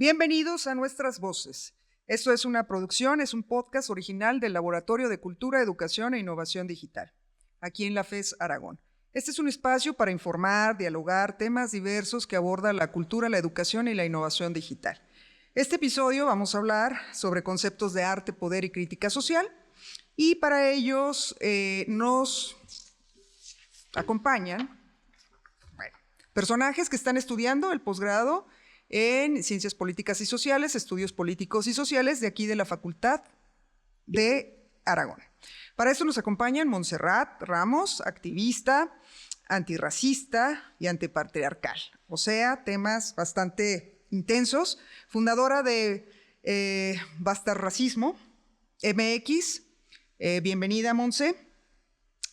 Bienvenidos a Nuestras Voces. Esto es una producción, es un podcast original del Laboratorio de Cultura, Educación e Innovación Digital, aquí en la FES Aragón. Este es un espacio para informar, dialogar temas diversos que abordan la cultura, la educación y la innovación digital. Este episodio vamos a hablar sobre conceptos de arte, poder y crítica social, y para ellos nos acompañan personajes que están estudiando el posgrado en Ciencias Políticas y Sociales, Estudios Políticos y Sociales de aquí de la Facultad de Aragón. Para eso nos acompañan Montserrat Ramos, activista, antirracista y antipatriarcal, o sea, temas bastante intensos, fundadora de Basta Racismo MX. Bienvenida, Monse.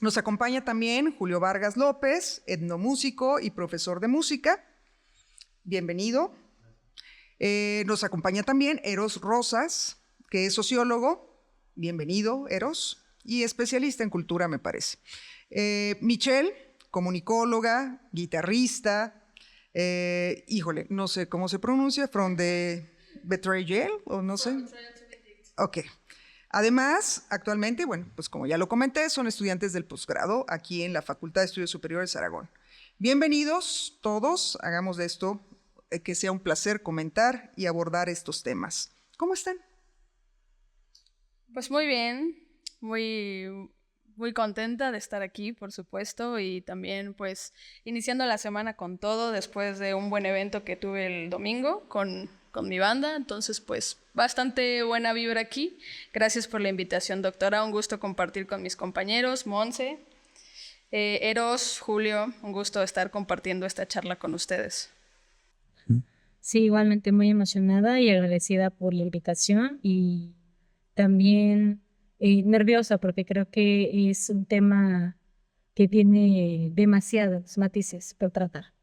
Nos acompaña también Julio Vargas López, etnomúsico y profesor de música. Bienvenido. Nos acompaña también Eros Rosas, que es sociólogo. Bienvenido, Eros. Y especialista en cultura, me parece. Michelle, comunicóloga, guitarrista. No sé cómo se pronuncia, from the Betrayal, o no sé. Ok. Además, actualmente, pues como ya lo comenté, son estudiantes del posgrado aquí en la Facultad de Estudios Superiores Aragón. Bienvenidos todos, hagamos de esto que sea un placer comentar y abordar estos temas. ¿Cómo están? Pues muy bien, muy contenta de estar aquí, por supuesto, y también pues iniciando la semana con todo después de un buen evento que tuve el domingo con mi banda, entonces pues bastante buena vibra aquí. Gracias por la invitación, doctora, un gusto compartir con mis compañeros, Monse, Eros, Julio, un gusto estar compartiendo esta charla con ustedes. Sí, igualmente muy emocionada y agradecida por la invitación y también nerviosa porque creo que es un tema que tiene demasiados matices por tratar.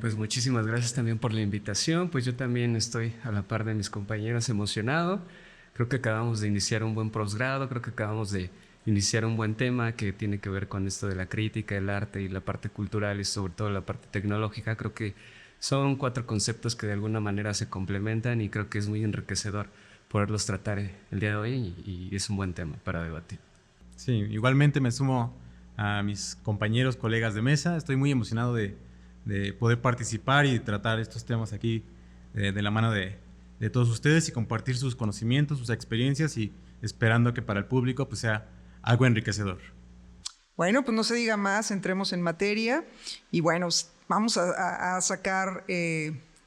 Pues muchísimas gracias también por la invitación, pues yo también estoy a la par de mis compañeros emocionado. Creo que acabamos de iniciar un buen posgrado, creo que acabamos de iniciar un buen tema que tiene que ver con esto de la crítica, el arte y la parte cultural y sobre todo la parte tecnológica. Creo que son 4 conceptos que de alguna manera se complementan y creo que es muy enriquecedor poderlos tratar el día de hoy y es un buen tema para debatir. Sí, igualmente me sumo a mis compañeros, colegas de mesa. Estoy muy emocionado de poder participar y tratar estos temas aquí de la mano de todos ustedes y compartir sus conocimientos, sus experiencias y esperando que para el público pues sea algo enriquecedor. Bueno, pues no se diga más, entremos en materia y bueno, vamos a sacar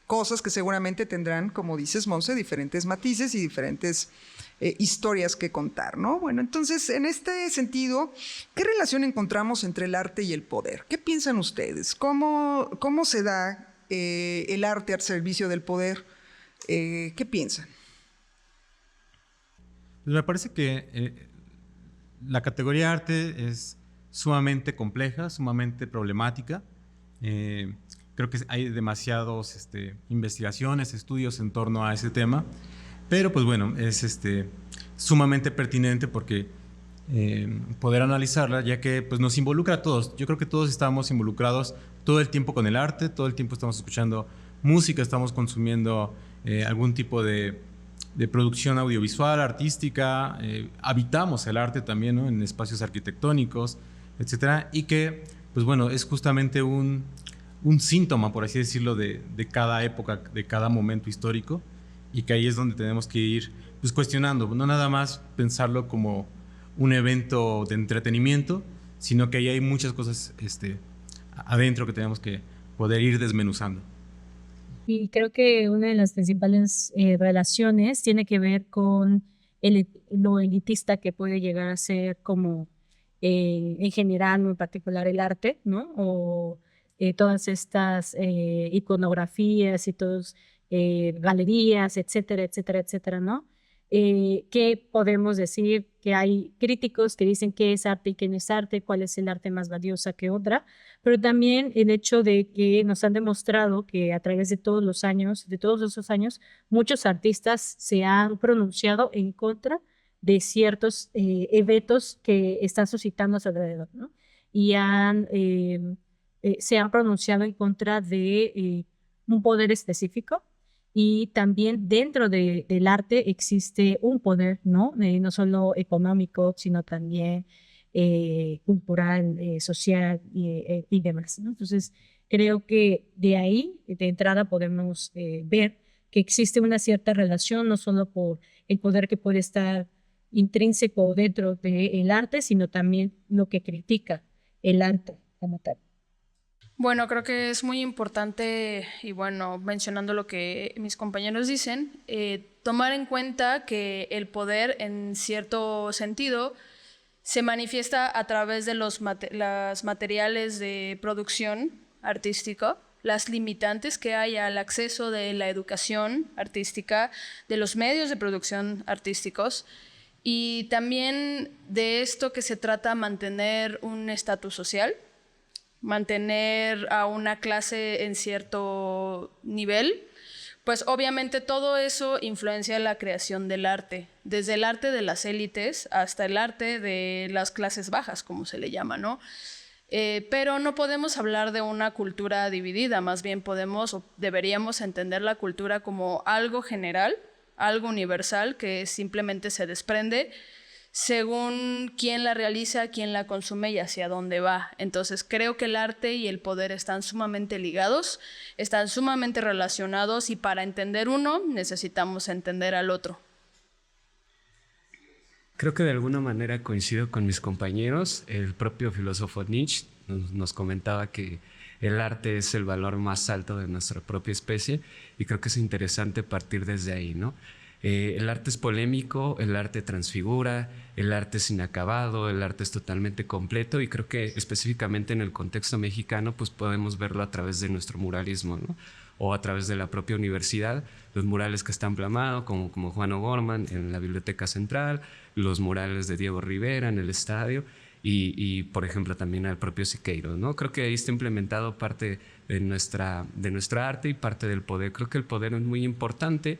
cosas que seguramente tendrán, como dices, Monse, diferentes matices y diferentes historias que contar, ¿no? Bueno, entonces, en este sentido, ¿qué relación encontramos entre el arte y el poder? ¿Qué piensan ustedes? ¿Cómo se da el arte al servicio del poder? ¿Qué piensan? Pues me parece que la categoría arte es sumamente compleja, sumamente problemática. Creo que hay demasiadas investigaciones, estudios en torno a ese tema, pero pues bueno, es sumamente pertinente porque poder analizarla, ya que pues nos involucra a todos. Yo creo que todos estamos involucrados todo el tiempo con el arte, todo el tiempo estamos escuchando música, estamos consumiendo algún tipo de producción audiovisual, artística, habitamos el arte también, ¿no? En espacios arquitectónicos, etcétera, y que pues bueno, es justamente un síntoma, por así decirlo, de cada época, de cada momento histórico, y que ahí es donde tenemos que ir pues cuestionando, no nada más pensarlo como un evento de entretenimiento, sino que ahí hay muchas cosas adentro que tenemos que poder ir desmenuzando. Y creo que una de las principales relaciones tiene que ver con lo elitista que puede llegar a ser como en general, en particular el arte, ¿no? O todas estas iconografías y todas galerías, etcétera, etcétera, etcétera, ¿no? ¿Qué podemos decir? Que hay críticos que dicen qué es arte y qué no es arte, cuál es el arte más valiosa que otra, pero también el hecho de que nos han demostrado que a través de todos los años, de todos esos años, muchos artistas se han pronunciado en contra de ciertos eventos que están suscitando a su alrededor, ¿no? Y se han pronunciado en contra de un poder específico Y también dentro del arte existe un poder, ¿no? No solo económico, sino también cultural, social y demás, ¿no? Entonces, creo que de ahí, de entrada, podemos ver que existe una cierta relación, no solo por el poder que puede estar intrínseco dentro del arte, sino también lo que critica el arte como tal. Bueno, creo que es muy importante, y bueno, mencionando lo que mis compañeros dicen, tomar en cuenta que el poder, en cierto sentido, se manifiesta a través de las materiales de producción artística, las limitantes que hay al acceso de la educación artística, de los medios de producción artísticos, y también de esto que se trata mantener un estatus social, mantener a una clase en cierto nivel, pues obviamente todo eso influencia la creación del arte, desde el arte de las élites hasta el arte de las clases bajas, como se le llama, ¿no? Pero no podemos hablar de una cultura dividida, más bien podemos o deberíamos entender la cultura como algo general, algo universal que simplemente se desprende según quién la realiza, quién la consume y hacia dónde va. Entonces creo que el arte y el poder están sumamente ligados, están sumamente relacionados y para entender uno necesitamos entender al otro. Creo que de alguna manera coincido con mis compañeros. El propio filósofo Nietzsche nos comentaba que el arte es el valor más alto de nuestra propia especie y creo que es interesante partir desde ahí, ¿no? El arte es polémico, el arte transfigura, el arte es inacabado, el arte es totalmente completo y creo que específicamente en el contexto mexicano pues podemos verlo a través de nuestro muralismo, ¿no? O a través de la propia universidad, los murales que están plasmados como Juan O'Gorman en la Biblioteca Central, los murales de Diego Rivera en el estadio y por ejemplo también al propio Siqueiros, ¿no? Creo que ahí está implementado parte de nuestra arte y parte del poder. Creo que el poder es muy importante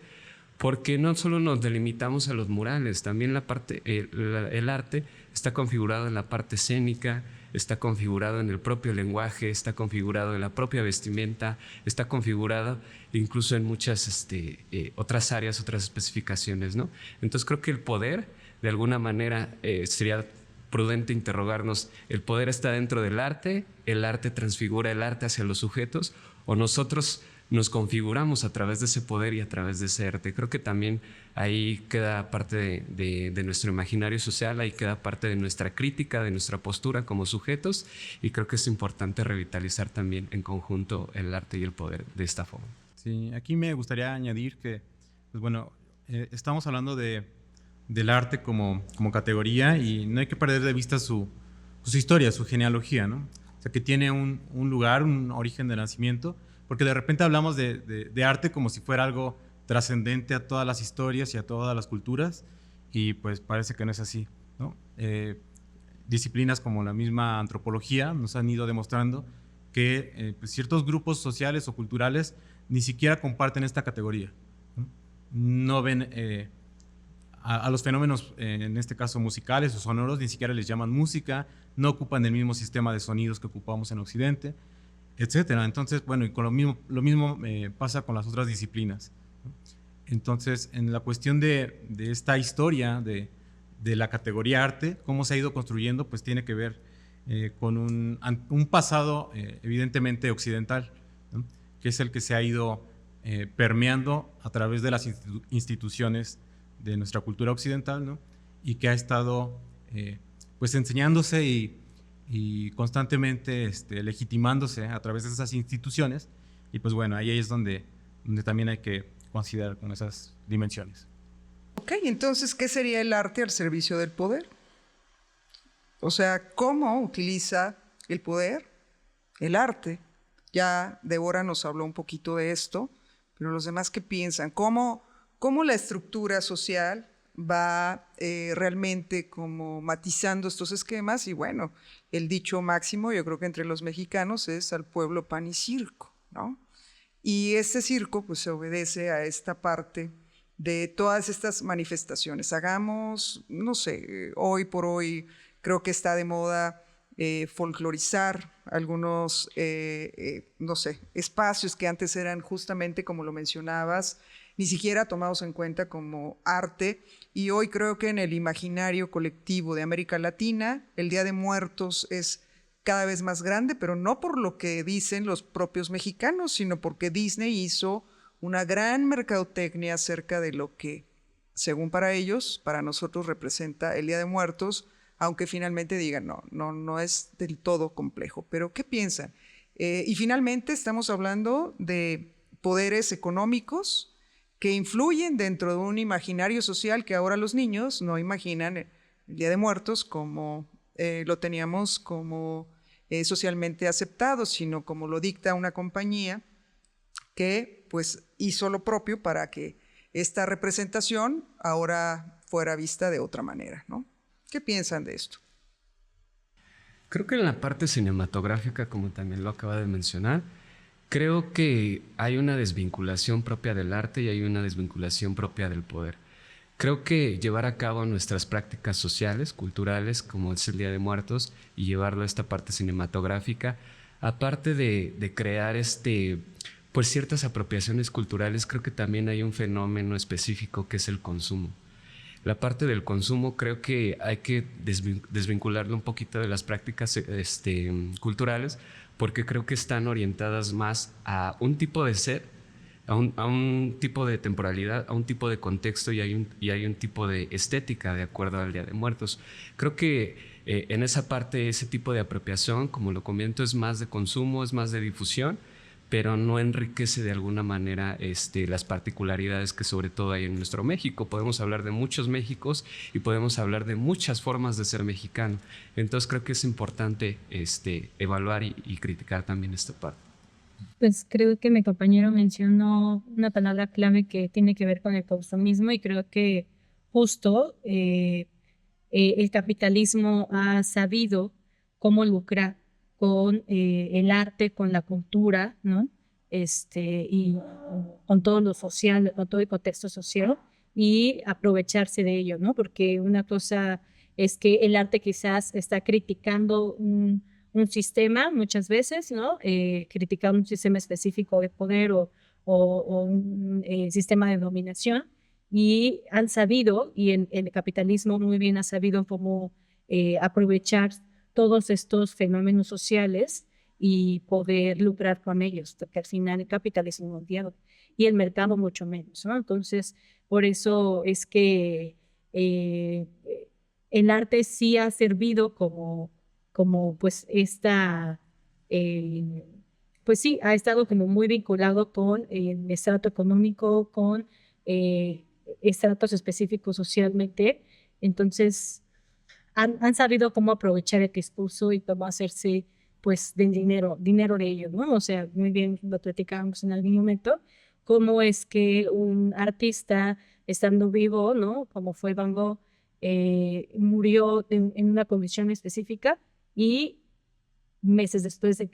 porque no solo nos delimitamos a los murales, también el arte está configurado en la parte escénica, está configurado en el propio lenguaje, está configurado en la propia vestimenta, está configurado incluso en muchas otras áreas, otras especificaciones, ¿no? Entonces creo que el poder, de alguna manera, sería prudente interrogarnos, ¿el poder está dentro del arte? ¿El arte transfigura el arte hacia los sujetos? ¿O nosotros nos configuramos a través de ese poder y a través de ese arte? Creo que también ahí queda parte de nuestro imaginario social, ahí queda parte de nuestra crítica, de nuestra postura como sujetos y creo que es importante revitalizar también en conjunto el arte y el poder de esta forma. Sí, aquí me gustaría añadir que, pues bueno, estamos hablando del arte como categoría y no hay que perder de vista su historia, su genealogía, ¿no? O sea, que tiene un lugar, un origen de nacimiento, porque de repente hablamos de arte como si fuera algo trascendente a todas las historias y a todas las culturas, y pues parece que no es así, ¿no? Disciplinas como la misma antropología nos han ido demostrando que pues ciertos grupos sociales o culturales ni siquiera comparten esta categoría, ¿no? No ven a los fenómenos, en este caso musicales o sonoros, ni siquiera les llaman música, no ocupan el mismo sistema de sonidos que ocupamos en Occidente, etcétera. Entonces, bueno, y con lo mismo pasa con las otras disciplinas, ¿no? Entonces, en la cuestión de esta historia de la categoría arte, cómo se ha ido construyendo, pues tiene que ver con un pasado evidentemente occidental, ¿no? Que es el que se ha ido permeando a través de las instituciones de nuestra cultura occidental, ¿no? Y que ha estado pues enseñándose y constantemente legitimándose a través de esas instituciones, y pues bueno, ahí es donde también hay que considerar con esas dimensiones. Ok, entonces, ¿qué sería el arte al servicio del poder? O sea, ¿cómo utiliza el poder el arte? Ya Débora nos habló un poquito de esto, pero los demás, ¿qué piensan? ¿Cómo la estructura social va realmente como matizando estos esquemas? Y bueno, el dicho máximo, yo creo que entre los mexicanos, es al pueblo pan y circo, ¿no? Y este circo pues se obedece a esta parte de todas estas manifestaciones. Hagamos, no sé, hoy por hoy creo que está de moda folclorizar algunos, no sé, espacios que antes eran justamente, como lo mencionabas, ni siquiera tomados en cuenta como arte. Y hoy creo que en el imaginario colectivo de América Latina, el Día de Muertos es cada vez más grande, pero no por lo que dicen los propios mexicanos, sino porque Disney hizo una gran mercadotecnia acerca de lo que, según para ellos, para nosotros representa el Día de Muertos, aunque finalmente digan, no es del todo complejo. Pero, ¿qué piensan? Y finalmente estamos hablando de poderes económicos que influyen dentro de un imaginario social que ahora los niños no imaginan el Día de Muertos como lo teníamos como socialmente aceptado, sino como lo dicta una compañía que pues hizo lo propio para que esta representación ahora fuera vista de otra manera, ¿no? ¿Qué piensan de esto? Creo que en la parte cinematográfica, como también lo acaba de mencionar, creo que hay una desvinculación propia del arte y hay una desvinculación propia del poder. Creo que llevar a cabo nuestras prácticas sociales, culturales, como es el Día de Muertos, y llevarlo a esta parte cinematográfica, aparte de crear pues ciertas apropiaciones culturales, creo que también hay un fenómeno específico que es el consumo. La parte del consumo creo que hay que desvincularlo un poquito de las prácticas culturales, porque creo que están orientadas más a un tipo de ser, a un tipo de temporalidad, a un tipo de contexto y hay un tipo de estética de acuerdo al Día de Muertos. Creo que en esa parte, ese tipo de apropiación, como lo comento, es más de consumo, es más de difusión, pero no enriquece de alguna manera las particularidades que sobre todo hay en nuestro México. Podemos hablar de muchos Méxicos y podemos hablar de muchas formas de ser mexicano. Entonces creo que es importante evaluar y criticar también esta parte. Pues creo que mi compañero mencionó una palabra clave que tiene que ver con el consumismo y creo que justo el capitalismo ha sabido cómo lucrar con el arte, con la cultura, ¿no? Y con todo lo social, con todo el contexto social y aprovecharse de ello, ¿no? Porque una cosa es que el arte quizás está criticando un sistema muchas veces, ¿no? Criticando un sistema específico de poder o un sistema de dominación y han sabido, y el capitalismo muy bien ha sabido cómo aprovechar todos estos fenómenos sociales y poder lucrar con ellos, porque al final el capitalismo mundial y el mercado mucho menos, ¿no? Entonces, por eso es que eh, el arte sí ha servido como pues pues sí, ha estado como muy vinculado con el estrato económico, con estratos específicos socialmente. Entonces, han sabido cómo aprovechar el discurso y cómo hacerse pues del dinero de ellos, ¿no? O sea, muy bien lo platicábamos en algún momento, cómo es que un artista estando vivo, ¿no? Como fue Van Gogh, murió en una condición específica y meses después de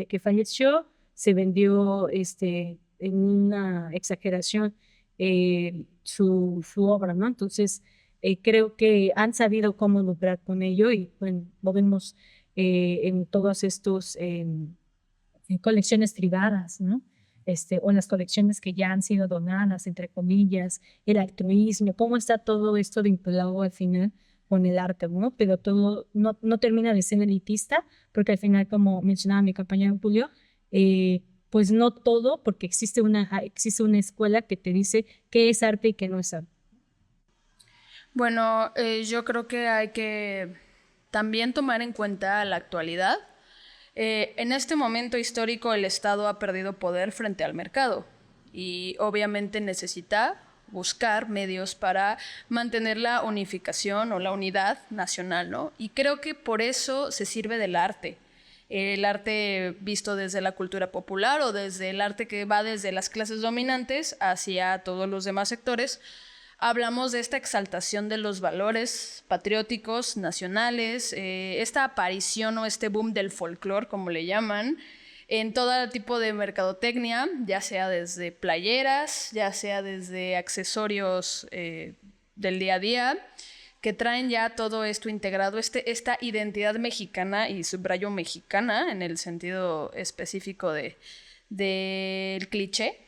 que falleció, se vendió en una exageración su obra, ¿no? Entonces, creo que han sabido cómo lucrar con ello y bueno, lo vemos en todos estos en colecciones privadas, ¿no? O en las colecciones que ya han sido donadas, entre comillas, el altruismo, cómo está todo esto vinculado al final con el arte, ¿no? Pero todo no termina de ser elitista, porque al final, como mencionaba mi compañero Julio, pues no todo, porque existe una escuela que te dice qué es arte y qué no es arte. Bueno, yo creo que hay que también tomar en cuenta la actualidad. En este momento histórico el Estado ha perdido poder frente al mercado y obviamente necesita buscar medios para mantener la unificación o la unidad nacional, ¿no? Y creo que por eso se sirve del arte. El arte visto desde la cultura popular o desde el arte que va desde las clases dominantes hacia todos los demás sectores. Hablamos de esta exaltación de los valores patrióticos, nacionales, esta aparición o este boom del folclore, como le llaman, en todo tipo de mercadotecnia, ya sea desde playeras, ya sea desde accesorios del día a día. que traen ya todo esto integrado, esta identidad mexicana, y subrayo mexicana en el sentido específico del cliché.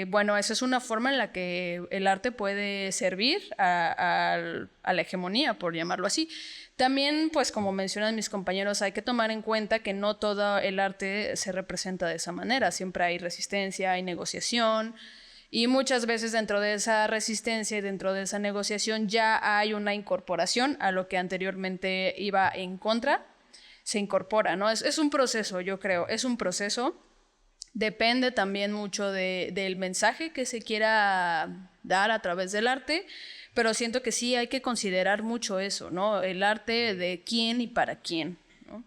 Bueno, esa es una forma en la que el arte puede servir a la hegemonía, por llamarlo así. También, pues como mencionan mis compañeros, hay que tomar en cuenta que no todo el arte se representa de esa manera. Siempre hay resistencia, hay negociación, y muchas veces dentro de esa resistencia y dentro de esa negociación ya hay una incorporación a lo que anteriormente iba en contra, se incorpora, ¿no? Es un proceso, yo creo, es un proceso. Depende también mucho del mensaje que se quiera dar a través del arte, pero siento que sí hay que considerar mucho eso, ¿no? El arte de quién y para quién, ¿no?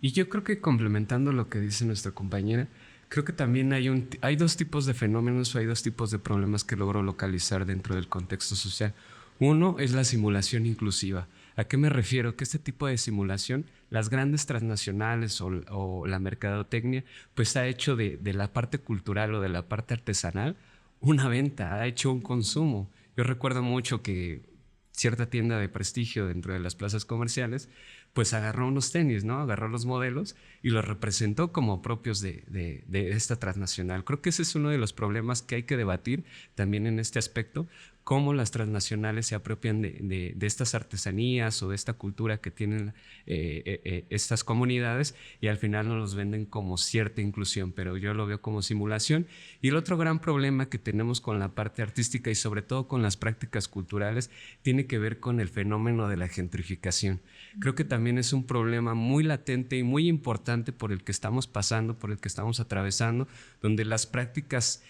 Y yo creo que complementando lo que dice nuestra compañera, creo que también hay dos tipos de fenómenos o hay dos tipos de problemas que logro localizar dentro del contexto social. Uno es la simulación inclusiva. ¿A qué me refiero? Que este tipo de simulación, las grandes transnacionales o la mercadotecnia, pues ha hecho de la parte cultural o de la parte artesanal una venta, ha hecho un consumo. Yo recuerdo mucho que cierta tienda de prestigio dentro de las plazas comerciales, pues agarró unos tenis, ¿no? Agarró los modelos y los representó como propios de esta transnacional. Creo que ese es uno de los problemas que hay que debatir también en este aspecto, cómo las transnacionales se apropian de estas artesanías o de esta cultura que tienen estas comunidades y al final nos los venden como cierta inclusión, pero yo lo veo como simulación. Y el otro gran problema que tenemos con la parte artística y sobre todo con las prácticas culturales tiene que ver con el fenómeno de la gentrificación. Creo que también es un problema muy latente y muy importante por el que estamos pasando, por el que estamos atravesando, donde las prácticas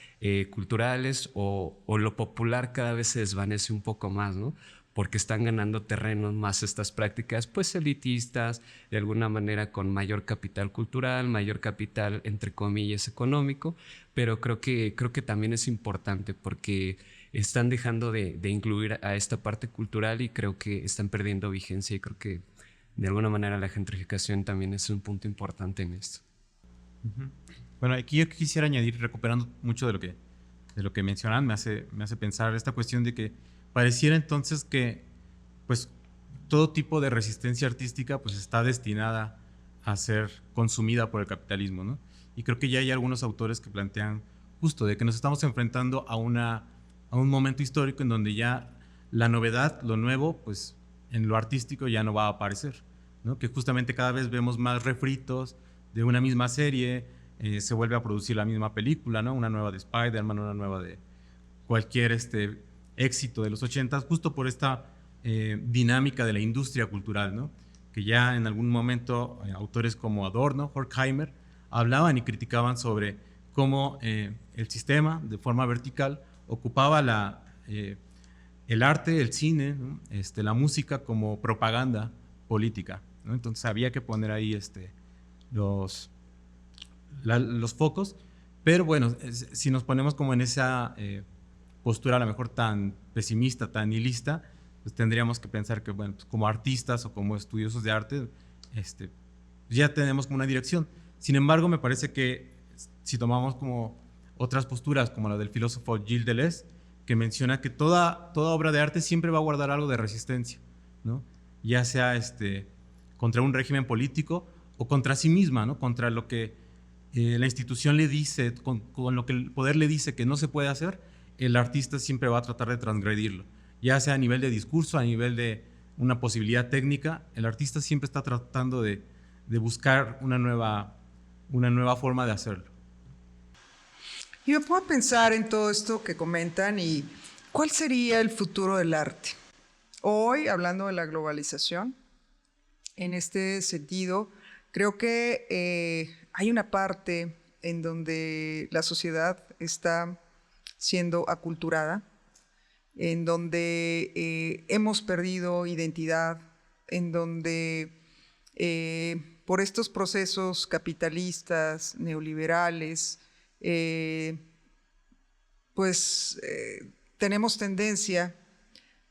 culturales o lo popular cada vez se desvanece un poco más, ¿no? Porque están ganando terrenos más estas prácticas, pues elitistas, de alguna manera con mayor capital cultural, mayor capital, entre comillas, económico, pero creo que también es importante porque están dejando de incluir a esta parte cultural y creo que están perdiendo vigencia y creo que de alguna manera la gentrificación también es un punto importante en esto. Uh-huh. Bueno, aquí yo quisiera añadir, recuperando mucho de lo que mencionan, me hace pensar esta cuestión de que pareciera entonces que pues todo tipo de resistencia artística pues está destinada a ser consumida por el capitalismo, ¿no? Y creo que ya hay algunos autores que plantean justo de que nos estamos enfrentando a un momento histórico en donde ya la novedad, lo nuevo, pues en lo artístico ya no va a aparecer, ¿no? Que justamente cada vez vemos más refritos de una misma serie, se vuelve a producir la misma película, ¿no? Una nueva de Spider-Man, una nueva de cualquier éxito de los 80s, justo por esta dinámica de la industria cultural, ¿no? Que ya en algún momento autores como Adorno, Horkheimer, hablaban y criticaban sobre cómo el sistema, de forma vertical, ocupaba el arte, el cine, ¿no? La música como propaganda política, ¿no? Entonces había que poner ahí los focos, pero bueno, si nos ponemos como en esa postura a lo mejor tan pesimista, tan nihilista, pues tendríamos que pensar que, bueno, pues como artistas o como estudiosos de arte, ya tenemos como una dirección. Sin embargo, me parece que si tomamos como otras posturas, como la del filósofo Gilles Deleuze, que menciona que toda obra de arte siempre va a guardar algo de resistencia, ¿no? Ya sea contra un régimen político o contra sí misma, ¿no? Contra lo que la institución le dice, con lo que el poder le dice que no se puede hacer, el artista siempre va a tratar de transgredirlo. Ya sea a nivel de discurso, a nivel de una posibilidad técnica, el artista siempre está tratando de buscar una nueva forma de hacerlo. Y me puedo pensar en todo esto que comentan y ¿cuál sería el futuro del arte? Hoy, hablando de la globalización, en este sentido, creo que hay una parte en donde la sociedad está siendo aculturada, en donde hemos perdido identidad, en donde por estos procesos capitalistas, neoliberales, tenemos tendencia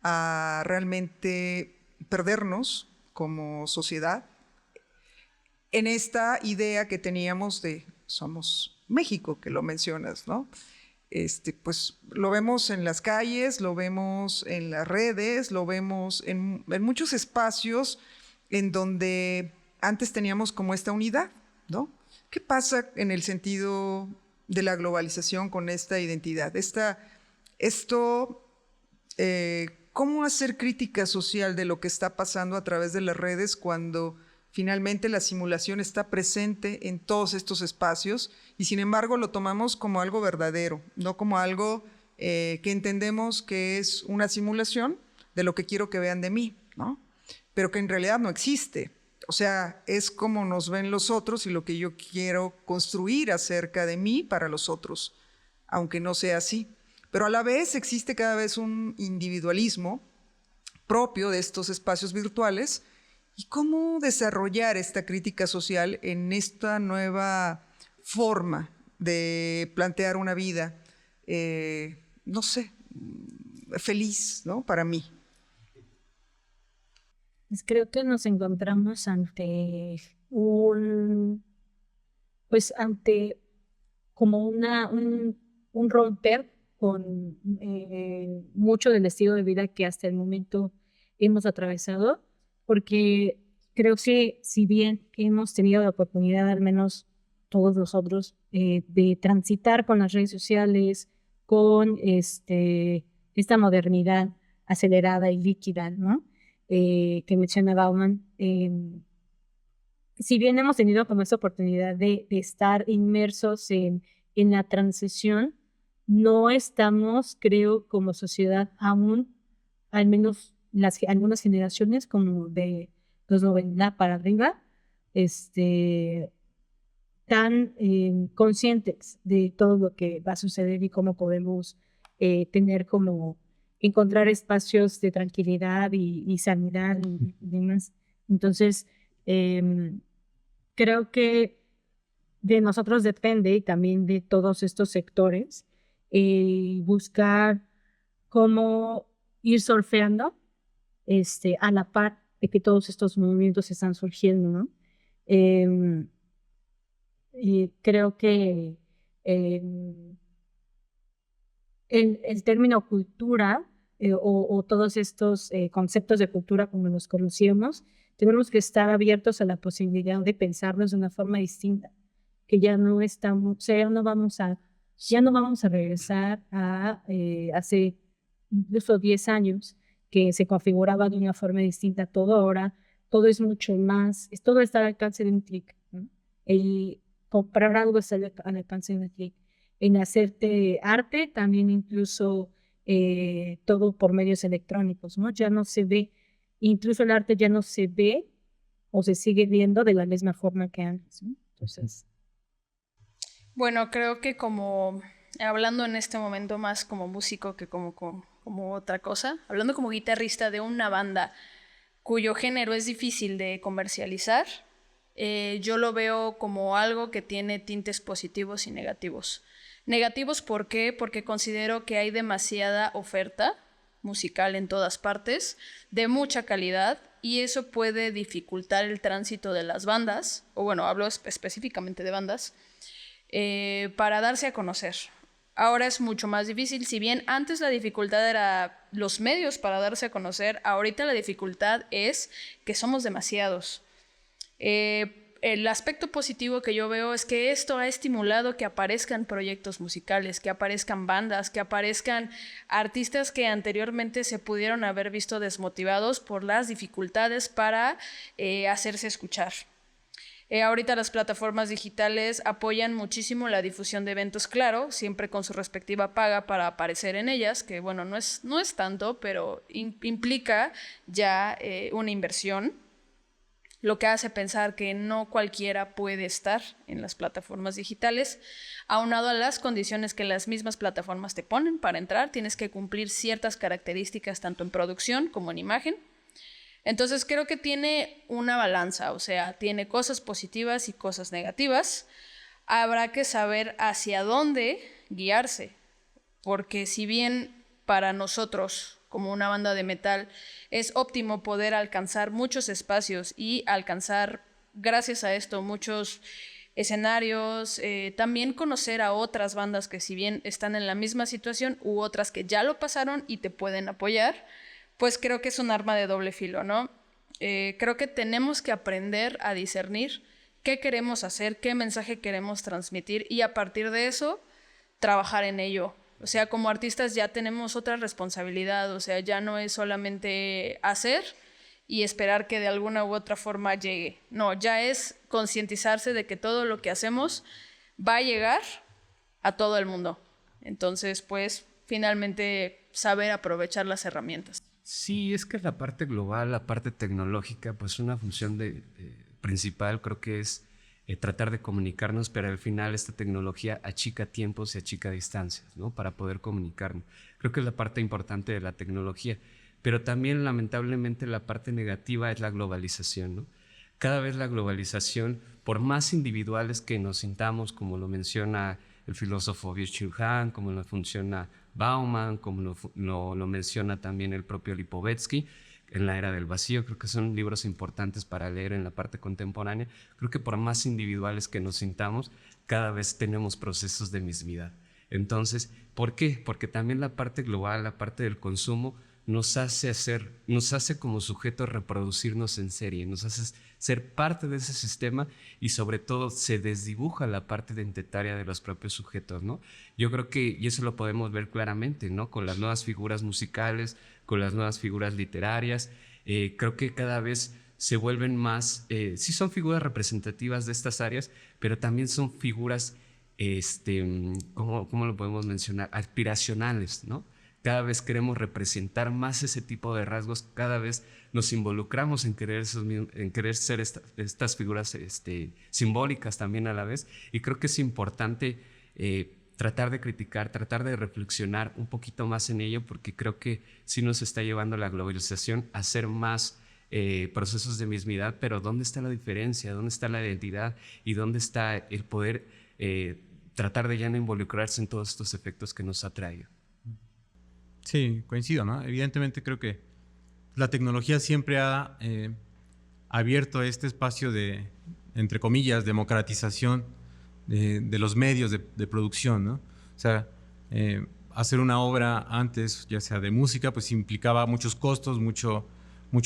a realmente perdernos como sociedad en esta idea que teníamos de somos México, que lo mencionas, ¿no? pues lo vemos en las calles, lo vemos en las redes, lo vemos en muchos espacios en donde antes teníamos como esta unidad, ¿no? ¿Qué pasa en el sentido de la globalización con esta identidad? ¿Cómo hacer crítica social de lo que está pasando a través de las redes cuando finalmente la simulación está presente en todos estos espacios y sin embargo lo tomamos como algo verdadero, no como algo que entendemos que es una simulación de lo que quiero que vean de mí, ¿no? Pero que en realidad no existe? O sea, es como nos ven los otros y lo que yo quiero construir acerca de mí para los otros, aunque no sea así. Pero a la vez existe cada vez un individualismo propio de estos espacios virtuales. ¿Y cómo desarrollar esta crítica social en esta nueva forma de plantear una vida, no sé, feliz, ¿no? Para mí. Pues creo que nos encontramos ante ante como un romper con mucho del estilo de vida que hasta el momento hemos atravesado, porque creo que si bien hemos tenido la oportunidad, al menos todos nosotros, de transitar con las redes sociales, con esta modernidad acelerada y líquida, ¿no? Que menciona Bauman, si bien hemos tenido como esta oportunidad de estar inmersos en la transición, no estamos, creo, como sociedad aún, al menos algunas generaciones como de los 90 para arriba, tan conscientes de todo lo que va a suceder y cómo podemos encontrar espacios de tranquilidad y sanidad y demás. Entonces, creo que de nosotros depende y también de todos estos sectores buscar cómo ir surfeando a la par de que todos estos movimientos están surgiendo, ¿no? Y creo que el término cultura o todos estos conceptos de cultura como los conocíamos, tenemos que estar abiertos a la posibilidad de pensarlos de una forma distinta, que ya no estamos, o sea, ya no vamos a regresar a hace incluso 10 años que se configuraba de una forma distinta todo. Ahora todo es mucho más, todo está al alcance de un clic, ¿no? El comprar algo está al alcance de un clic. En hacerte arte también incluso todo por medios electrónicos, ¿no? Ya no se ve, incluso el arte ya no se ve o se sigue viendo de la misma forma que antes, ¿no? Entonces... Bueno, creo que como hablando en este momento más como músico que como otra cosa, hablando como guitarrista de una banda cuyo género es difícil de comercializar, yo lo veo como algo que tiene tintes positivos y negativos. Negativos, ¿por qué? Porque considero que hay demasiada oferta musical en todas partes, de mucha calidad, y eso puede dificultar el tránsito de las bandas, o bueno, hablo específicamente de bandas, para darse a conocer. Ahora es mucho más difícil, si bien antes la dificultad era los medios para darse a conocer, ahorita la dificultad es que somos demasiados. El aspecto positivo que yo veo es que esto ha estimulado que aparezcan proyectos musicales, que aparezcan bandas, que aparezcan artistas que anteriormente se pudieron haber visto desmotivados por las dificultades para hacerse escuchar. Ahorita las plataformas digitales apoyan muchísimo la difusión de eventos, claro, siempre con su respectiva paga para aparecer en ellas, que bueno, no es tanto, pero implica ya una inversión, lo que hace pensar que no cualquiera puede estar en las plataformas digitales. Aunado a las condiciones que las mismas plataformas te ponen para entrar, tienes que cumplir ciertas características tanto en producción como en imagen. Entonces creo que tiene una balanza, o sea, tiene cosas positivas y cosas negativas. Habrá que saber hacia dónde guiarse, porque si bien para nosotros como una banda de metal es óptimo poder alcanzar muchos espacios y alcanzar, gracias a esto, muchos escenarios, también conocer a otras bandas que si bien están en la misma situación u otras que ya lo pasaron y te pueden apoyar, pues creo que es un arma de doble filo, ¿no? Creo que tenemos que aprender a discernir qué queremos hacer, qué mensaje queremos transmitir y a partir de eso trabajar en ello. O sea, como artistas ya tenemos otra responsabilidad, o sea, ya no es solamente hacer y esperar que de alguna u otra forma llegue. No, ya es concientizarse de que todo lo que hacemos va a llegar a todo el mundo. Entonces, pues, finalmente saber aprovechar las herramientas. Sí, es que la parte global, la parte tecnológica, pues una función principal creo que es tratar de comunicarnos, pero al final esta tecnología achica tiempos y achica distancias, ¿no? Para poder comunicarnos. Creo que es la parte importante de la tecnología, pero también lamentablemente la parte negativa es la globalización, ¿no? Cada vez la globalización, por más individuales que nos sintamos, como lo menciona el filósofo Byung-Chul Han, como lo funciona Bauman, como lo menciona también el propio Lipovetsky, en la era del vacío, creo que son libros importantes para leer en la parte contemporánea. Creo que por más individuales que nos sintamos, cada vez tenemos procesos de mismidad. Entonces, ¿por qué? Porque también la parte global, la parte del consumo, nos hace como sujetos reproducirnos en serie, nos hace ser parte de ese sistema y sobre todo se desdibuja la parte identitaria de los propios sujetos, ¿no? Yo creo que, y eso lo podemos ver claramente, ¿no? Con las nuevas figuras musicales, con las nuevas figuras literarias, creo que cada vez se vuelven más, sí son figuras representativas de estas áreas, pero también son figuras, ¿cómo lo podemos mencionar? Aspiracionales, ¿no? Cada vez queremos representar más ese tipo de rasgos, cada vez nos involucramos en querer ser estas figuras simbólicas también a la vez, y creo que es importante tratar de criticar, tratar de reflexionar un poquito más en ello, porque creo que sí nos está llevando la globalización a ser más procesos de mismidad, pero ¿dónde está la diferencia? ¿Dónde está la identidad? ¿Y dónde está el poder tratar de ya no involucrarse en todos estos efectos que nos ha traído? Sí, coincido, ¿no? Evidentemente creo que la tecnología siempre ha abierto este espacio de, entre comillas, democratización de los medios de producción, ¿no? O sea, hacer una obra antes, ya sea de música, pues implicaba muchos costos, mucho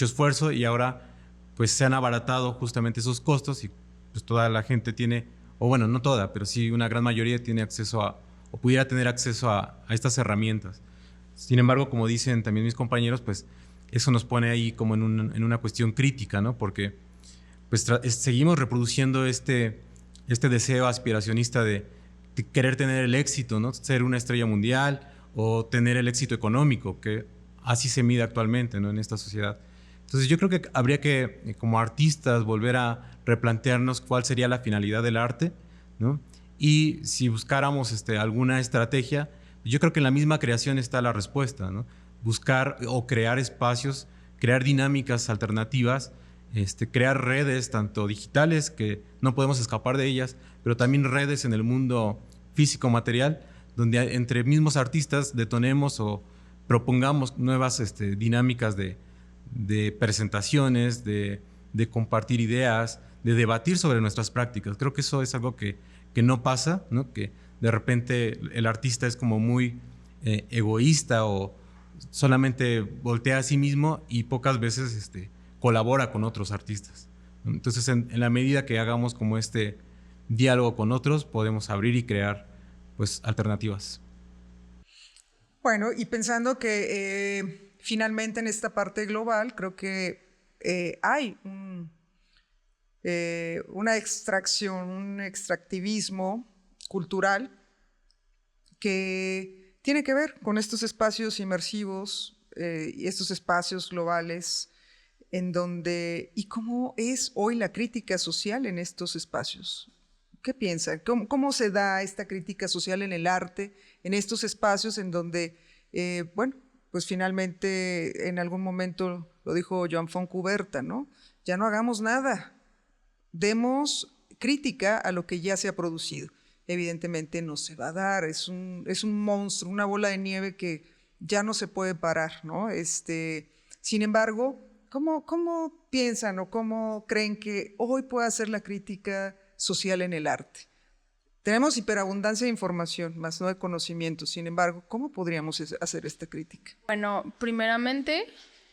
esfuerzo, y ahora pues se han abaratado justamente esos costos y pues toda la gente tiene, o bueno, no toda, pero sí una gran mayoría tiene acceso a, o pudiera tener acceso a estas herramientas. Sin embargo, como dicen también mis compañeros, pues eso nos pone ahí como en una cuestión crítica, ¿no? Porque pues seguimos reproduciendo este deseo aspiracionista de querer tener el éxito, ¿no? Ser una estrella mundial o tener el éxito económico, que así se mide actualmente, ¿no? En esta sociedad. Entonces yo creo que habría que, como artistas, volver a replantearnos cuál sería la finalidad del arte, ¿no? Y si buscáramos alguna estrategia, yo creo que en la misma creación está la respuesta, ¿no? Buscar o crear espacios, crear dinámicas alternativas, crear redes tanto digitales, que no podemos escapar de ellas, pero también redes en el mundo físico-material, donde entre mismos artistas detonemos o propongamos nuevas dinámicas de presentaciones, de compartir ideas, de debatir sobre nuestras prácticas. Creo que eso es algo que no pasa, ¿no? Que de repente el artista es como muy egoísta o solamente voltea a sí mismo y pocas veces colabora con otros artistas. Entonces, en la medida que hagamos como este diálogo con otros, podemos abrir y crear pues alternativas. Bueno, y pensando que finalmente en esta parte global creo que hay una extracción, un extractivismo cultural que tiene que ver con estos espacios inmersivos y estos espacios globales en donde, ¿y cómo es hoy la crítica social en estos espacios? ¿Qué piensan? ¿Cómo se da esta crítica social en el arte, en estos espacios en donde, bueno, pues finalmente en algún momento lo dijo Joan Fontcuberta, ¿no? Ya no hagamos nada, demos crítica a lo que ya se ha producido. Evidentemente no se va a dar, es un monstruo, una bola de nieve que ya no se puede parar, ¿no? Sin embargo, ¿cómo piensan o cómo creen que hoy pueda ser la crítica social en el arte. Tenemos hiperabundancia de información, más no de conocimiento. Sin embargo, ¿cómo podríamos hacer esta crítica? Bueno, primeramente,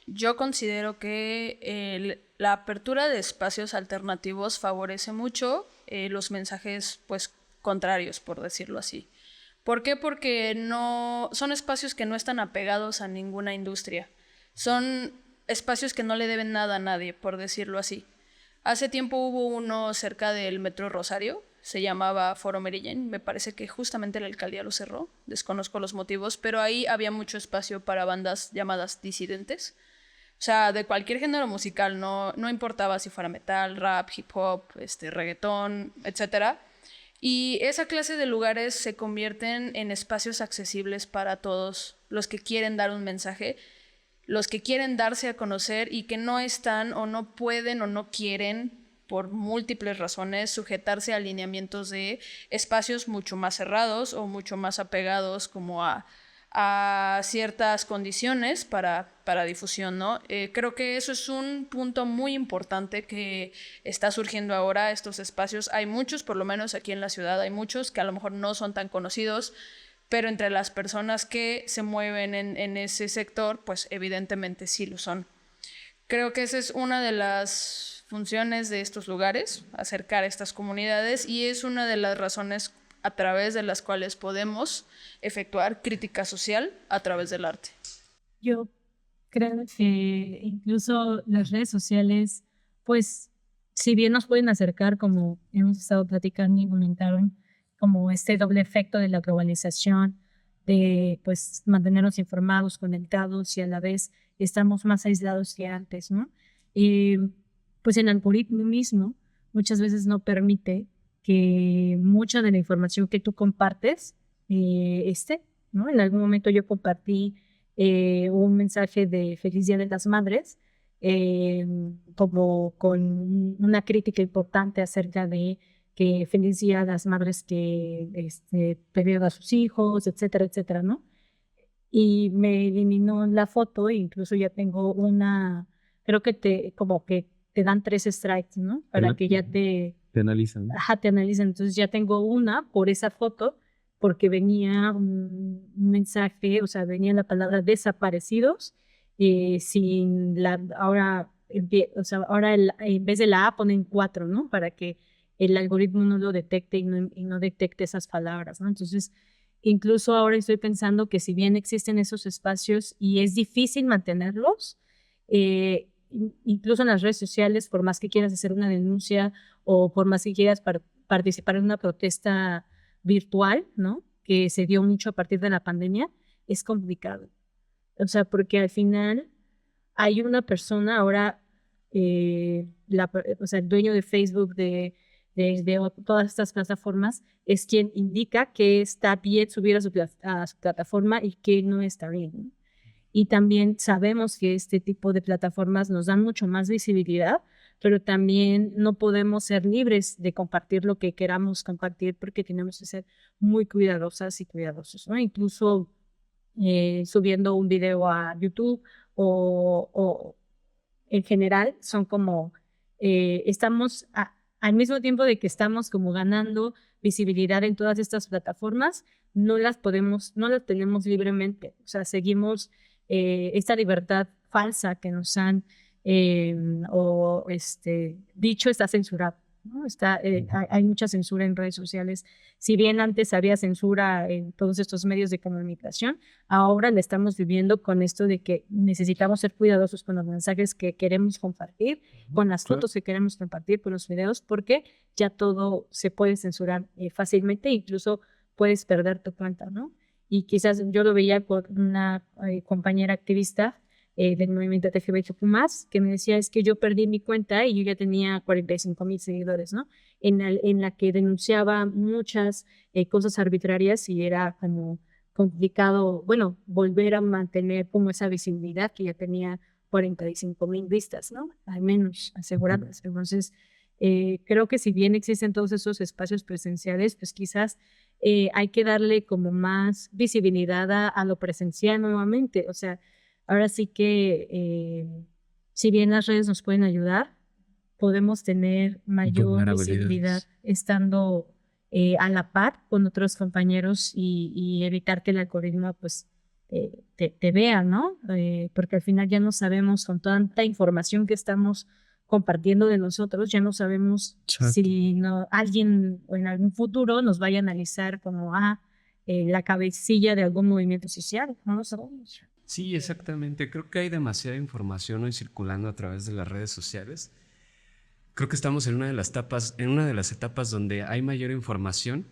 yo considero que la apertura de espacios alternativos favorece mucho los mensajes, pues, contrarios, por decirlo así. ¿Por qué? Porque no son espacios que no están apegados a ninguna industria. Son espacios que no le deben nada a nadie, por decirlo así. Hace tiempo hubo uno cerca del Metro Rosario, se llamaba Foro Mary Jane, me parece que justamente la alcaldía lo cerró, desconozco los motivos, pero ahí había mucho espacio para bandas llamadas disidentes. O sea, de cualquier género musical, no importaba si fuera metal, rap, hip hop, reggaetón, etcétera. Y esa clase de lugares se convierten en espacios accesibles para todos los que quieren dar un mensaje, los que quieren darse a conocer y que no están o no pueden o no quieren, por múltiples razones, sujetarse a lineamientos de espacios mucho más cerrados o mucho más apegados como a ciertas condiciones para difusión, ¿no? Creo que eso es un punto muy importante que está surgiendo ahora, estos espacios. Hay muchos, por lo menos aquí en la ciudad, hay muchos que a lo mejor no son tan conocidos, pero entre las personas que se mueven en ese sector, pues evidentemente sí lo son. Creo que esa es una de las funciones de estos lugares, acercar a estas comunidades, y es una de las razones a través de las cuales podemos efectuar crítica social a través del arte. Yo creo que incluso las redes sociales, pues, si bien nos pueden acercar, como hemos estado platicando y comentaron, como este doble efecto de la globalización, de pues mantenernos informados, conectados y a la vez estamos más aislados que antes, ¿no? Y pues el algoritmo mismo muchas veces no permite que mucha de la información que tú compartes esté, ¿no? En algún momento yo compartí un mensaje de Feliz Día de las Madres, como con una crítica importante acerca de que feliz día a las madres que perdieron a sus hijos, etcétera, etcétera, ¿no? Y me eliminó la foto, e incluso ya tengo creo que como que te dan 3 strikes, ¿no? Para que ya te analizan, ¿no? Ajá, te analizan. Entonces ya tengo una por esa foto, porque venía un mensaje, o sea, venía la palabra desaparecidos, ahora, ahora en vez de la A ponen 4, ¿no? Para que el algoritmo no lo detecte y no detecte esas palabras, ¿no? Entonces, incluso ahora estoy pensando que si bien existen esos espacios y es difícil mantenerlos, incluso en las redes sociales, por más que quieras hacer una denuncia o por más que quieras participar en una protesta virtual, ¿no? Que se dio mucho a partir de la pandemia, es complicado. O sea, porque al final hay una persona ahora, o sea, el dueño de Facebook, de todas estas plataformas, es quien indica que está bien subir a su plataforma y que no está bien, ¿no? Y también sabemos que este tipo de plataformas nos dan mucho más visibilidad, pero también no podemos ser libres de compartir lo que queramos compartir, porque tenemos que ser muy cuidadosas y cuidadosos, ¿no? Incluso subiendo un video a YouTube o en general son como, estamos al mismo tiempo de que estamos como ganando visibilidad en todas estas plataformas, no las tenemos libremente. O sea, seguimos esta libertad falsa que nos han dicho está censurada, ¿no? Hay mucha censura en redes sociales. Si bien antes había censura en todos estos medios de comunicación, ahora la estamos viviendo con esto de que necesitamos ser cuidadosos con los mensajes que queremos compartir, con las fotos que queremos compartir, con los videos, porque ya todo se puede censurar fácilmente, incluso puedes perder tu cuenta, ¿no? Y quizás yo lo veía con una compañera activista del movimiento LGBTQ+, que me decía, es que yo perdí mi cuenta y yo ya tenía 45,000 seguidores, ¿no? En la que denunciaba muchas cosas arbitrarias y era como complicado, bueno, volver a mantener como esa visibilidad que ya tenía 45,000 vistas, ¿no? Al menos aseguradas. Entonces, creo que si bien existen todos esos espacios presenciales, pues quizás hay que darle como más visibilidad a lo presencial nuevamente. O sea, ahora sí que si bien las redes nos pueden ayudar, podemos tener mayor visibilidad estando a la par con otros compañeros y evitar que el algoritmo pues te vea, ¿no? Porque al final ya no sabemos, con tanta información que estamos compartiendo de nosotros, ya no sabemos si alguien o en algún futuro nos vaya a analizar como la cabecilla de algún movimiento social, no lo sabemos. Sí, exactamente. Creo que hay demasiada información hoy circulando a través de las redes sociales. Creo que estamos en una de las etapas donde hay mayor información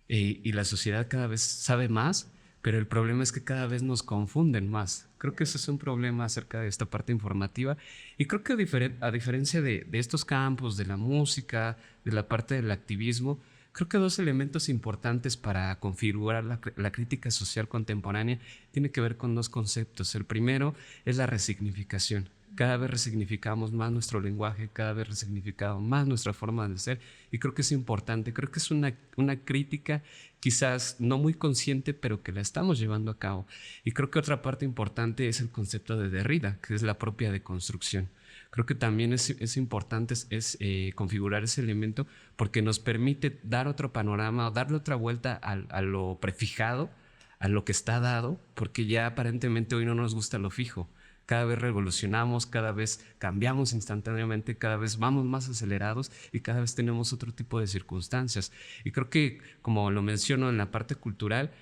y la sociedad cada vez sabe más, pero el problema es que cada vez nos confunden más. Creo que eso es un problema acerca de esta parte informativa, y creo que a diferencia de estos campos, de la música, de la parte del activismo, creo que dos elementos importantes para configurar la crítica social contemporánea tiene que ver con dos conceptos. El primero es la resignificación. Cada vez resignificamos más nuestro lenguaje, cada vez resignificamos más nuestra forma de ser, y creo que es importante. Creo que es una crítica quizás no muy consciente, pero que la estamos llevando a cabo. Y creo que otra parte importante es el concepto de Derrida, que es la propia deconstrucción. Creo que también es importante configurar ese elemento, porque nos permite dar otro panorama o darle otra vuelta a lo prefijado, a lo que está dado, porque ya aparentemente hoy no nos gusta lo fijo. Cada vez revolucionamos, cada vez cambiamos instantáneamente, cada vez vamos más acelerados y cada vez tenemos otro tipo de circunstancias. Y creo que, como lo menciono en la parte cultural,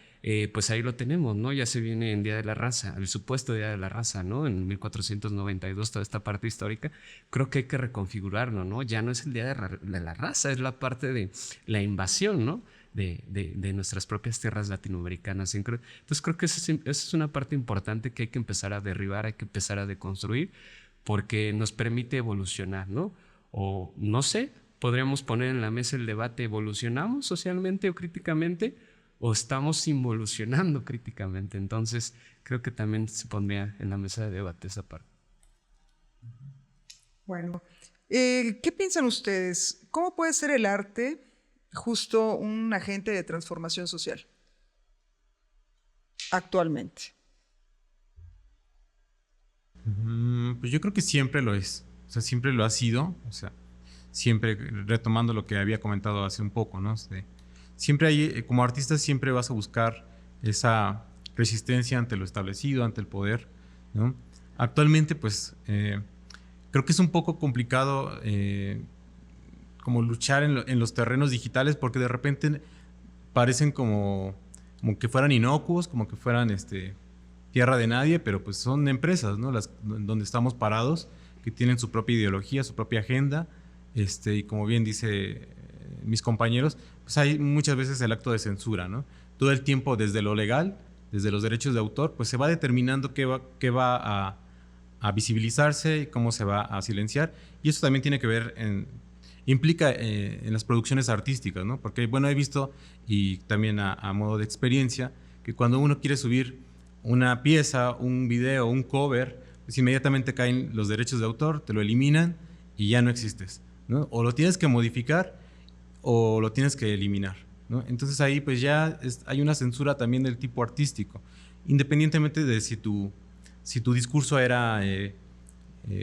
pues ahí lo tenemos, ¿no? Ya se viene en Día de la Raza, el supuesto Día de la Raza, ¿no? En 1492, toda esta parte histórica. Creo que hay que reconfigurarlo, ¿no? Ya no es el Día de la Raza, es la parte de la invasión, ¿no? De nuestras propias tierras latinoamericanas. Entonces creo que esa es una parte importante que hay que empezar a derribar, hay que empezar a deconstruir, porque nos permite evolucionar, ¿no? O no sé, podríamos poner en la mesa el debate: ¿evolucionamos socialmente o críticamente, o estamos involucionando críticamente? Entonces creo que también se pondría en la mesa de debate esa parte. Bueno, ¿qué piensan ustedes? ¿Cómo puede ser el arte justo un agente de transformación social actualmente? Pues yo creo que siempre lo es, o sea, siempre lo ha sido, o sea, siempre retomando lo que había comentado hace un poco, ¿no? Siempre hay, como artista siempre vas a buscar esa resistencia ante lo establecido, ante el poder, ¿no? Actualmente, pues, creo que es un poco complicado como luchar en los terrenos digitales, porque de repente parecen como que fueran inocuos, como que fueran tierra de nadie, pero pues son empresas, ¿no? Donde estamos parados, que tienen su propia ideología, su propia agenda, y como bien dice mis compañeros, pues hay muchas veces el acto de censura, ¿no? Todo el tiempo, desde lo legal, desde los derechos de autor, pues se va determinando qué va a visibilizarse y cómo se va a silenciar, y eso también tiene que ver implica en las producciones artísticas, ¿no? Porque, bueno, he visto, y también a modo de experiencia, que cuando uno quiere subir una pieza, un video, un cover, pues inmediatamente caen los derechos de autor, te lo eliminan y ya no existes, ¿no? O lo tienes que modificar o lo tienes que eliminar, ¿no? Entonces ahí pues ya hay una censura también del tipo artístico, independientemente de si tu discurso era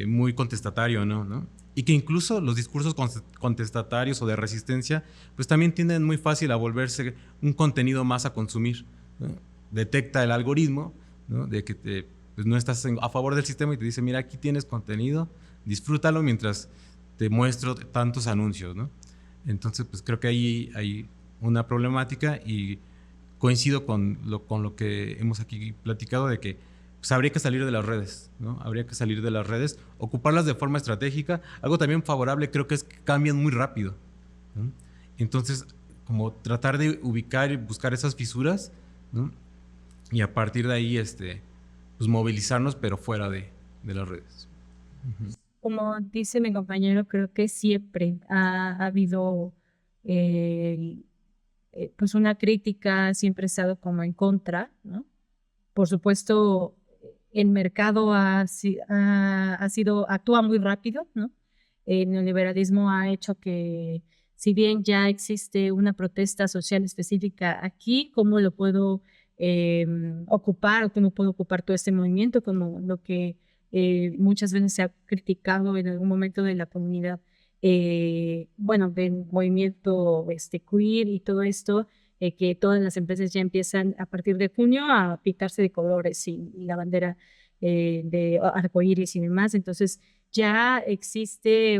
muy contestatario o ¿no? Y que incluso los discursos contestatarios o de resistencia pues también tienden muy fácil a volverse un contenido más a consumir, ¿no? Detecta el algoritmo, ¿no? De que pues no estás a favor del sistema y te dice: mira, aquí tienes contenido, disfrútalo mientras te muestro tantos anuncios, ¿no? Entonces pues creo que ahí hay una problemática, y coincido con lo que hemos aquí platicado, de que pues habría que salir de las redes, ¿no? Habría que salir de las redes, ocuparlas de forma estratégica. Algo también favorable creo que es que cambian muy rápido, ¿no? Entonces, como tratar de ubicar y buscar esas fisuras, ¿no? Y a partir de ahí, pues movilizarnos, pero fuera de las redes. Como dice mi compañero, creo que siempre ha habido pues una crítica, siempre ha estado como en contra, ¿no? Por supuesto, el mercado actúa muy rápido, ¿no? El neoliberalismo ha hecho que, si bien ya existe una protesta social específica aquí, ¿cómo lo puedo ocupar, o cómo puedo ocupar todo este movimiento? Como lo que muchas veces se ha criticado en algún momento de la comunidad, bueno, del movimiento queer y todo esto, que todas las empresas ya empiezan a partir de junio a pintarse de colores y la bandera de arcoíris y demás. Entonces ya existe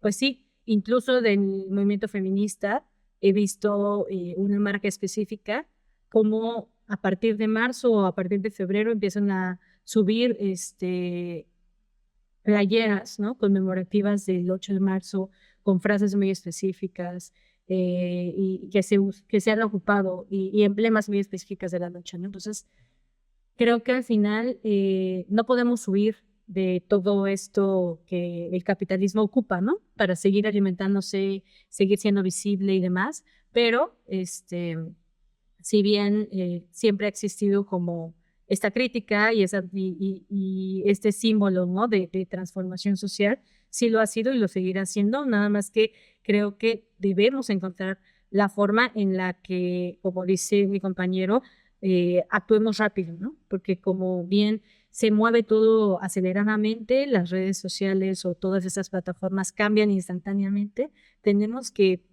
pues sí, incluso del movimiento feminista he visto una marca específica como a partir de marzo o a partir de febrero empiezan a subir playeras, ¿no? Conmemorativas del 8 de marzo con frases muy específicas y que se han ocupado y emblemas muy específicas de la lucha, ¿no? Entonces, creo que al final no podemos huir de todo esto que el capitalismo ocupa, ¿no? Para seguir alimentándose, seguir siendo visible y demás, pero si bien siempre ha existido como esta crítica y este símbolo, ¿no? de transformación social, sí lo ha sido y lo seguirá siendo, nada más que creo que debemos encontrar la forma en la que, como dice mi compañero, actuemos rápido, ¿no? Porque como bien se mueve todo aceleradamente, las redes sociales o todas esas plataformas cambian instantáneamente, tenemos que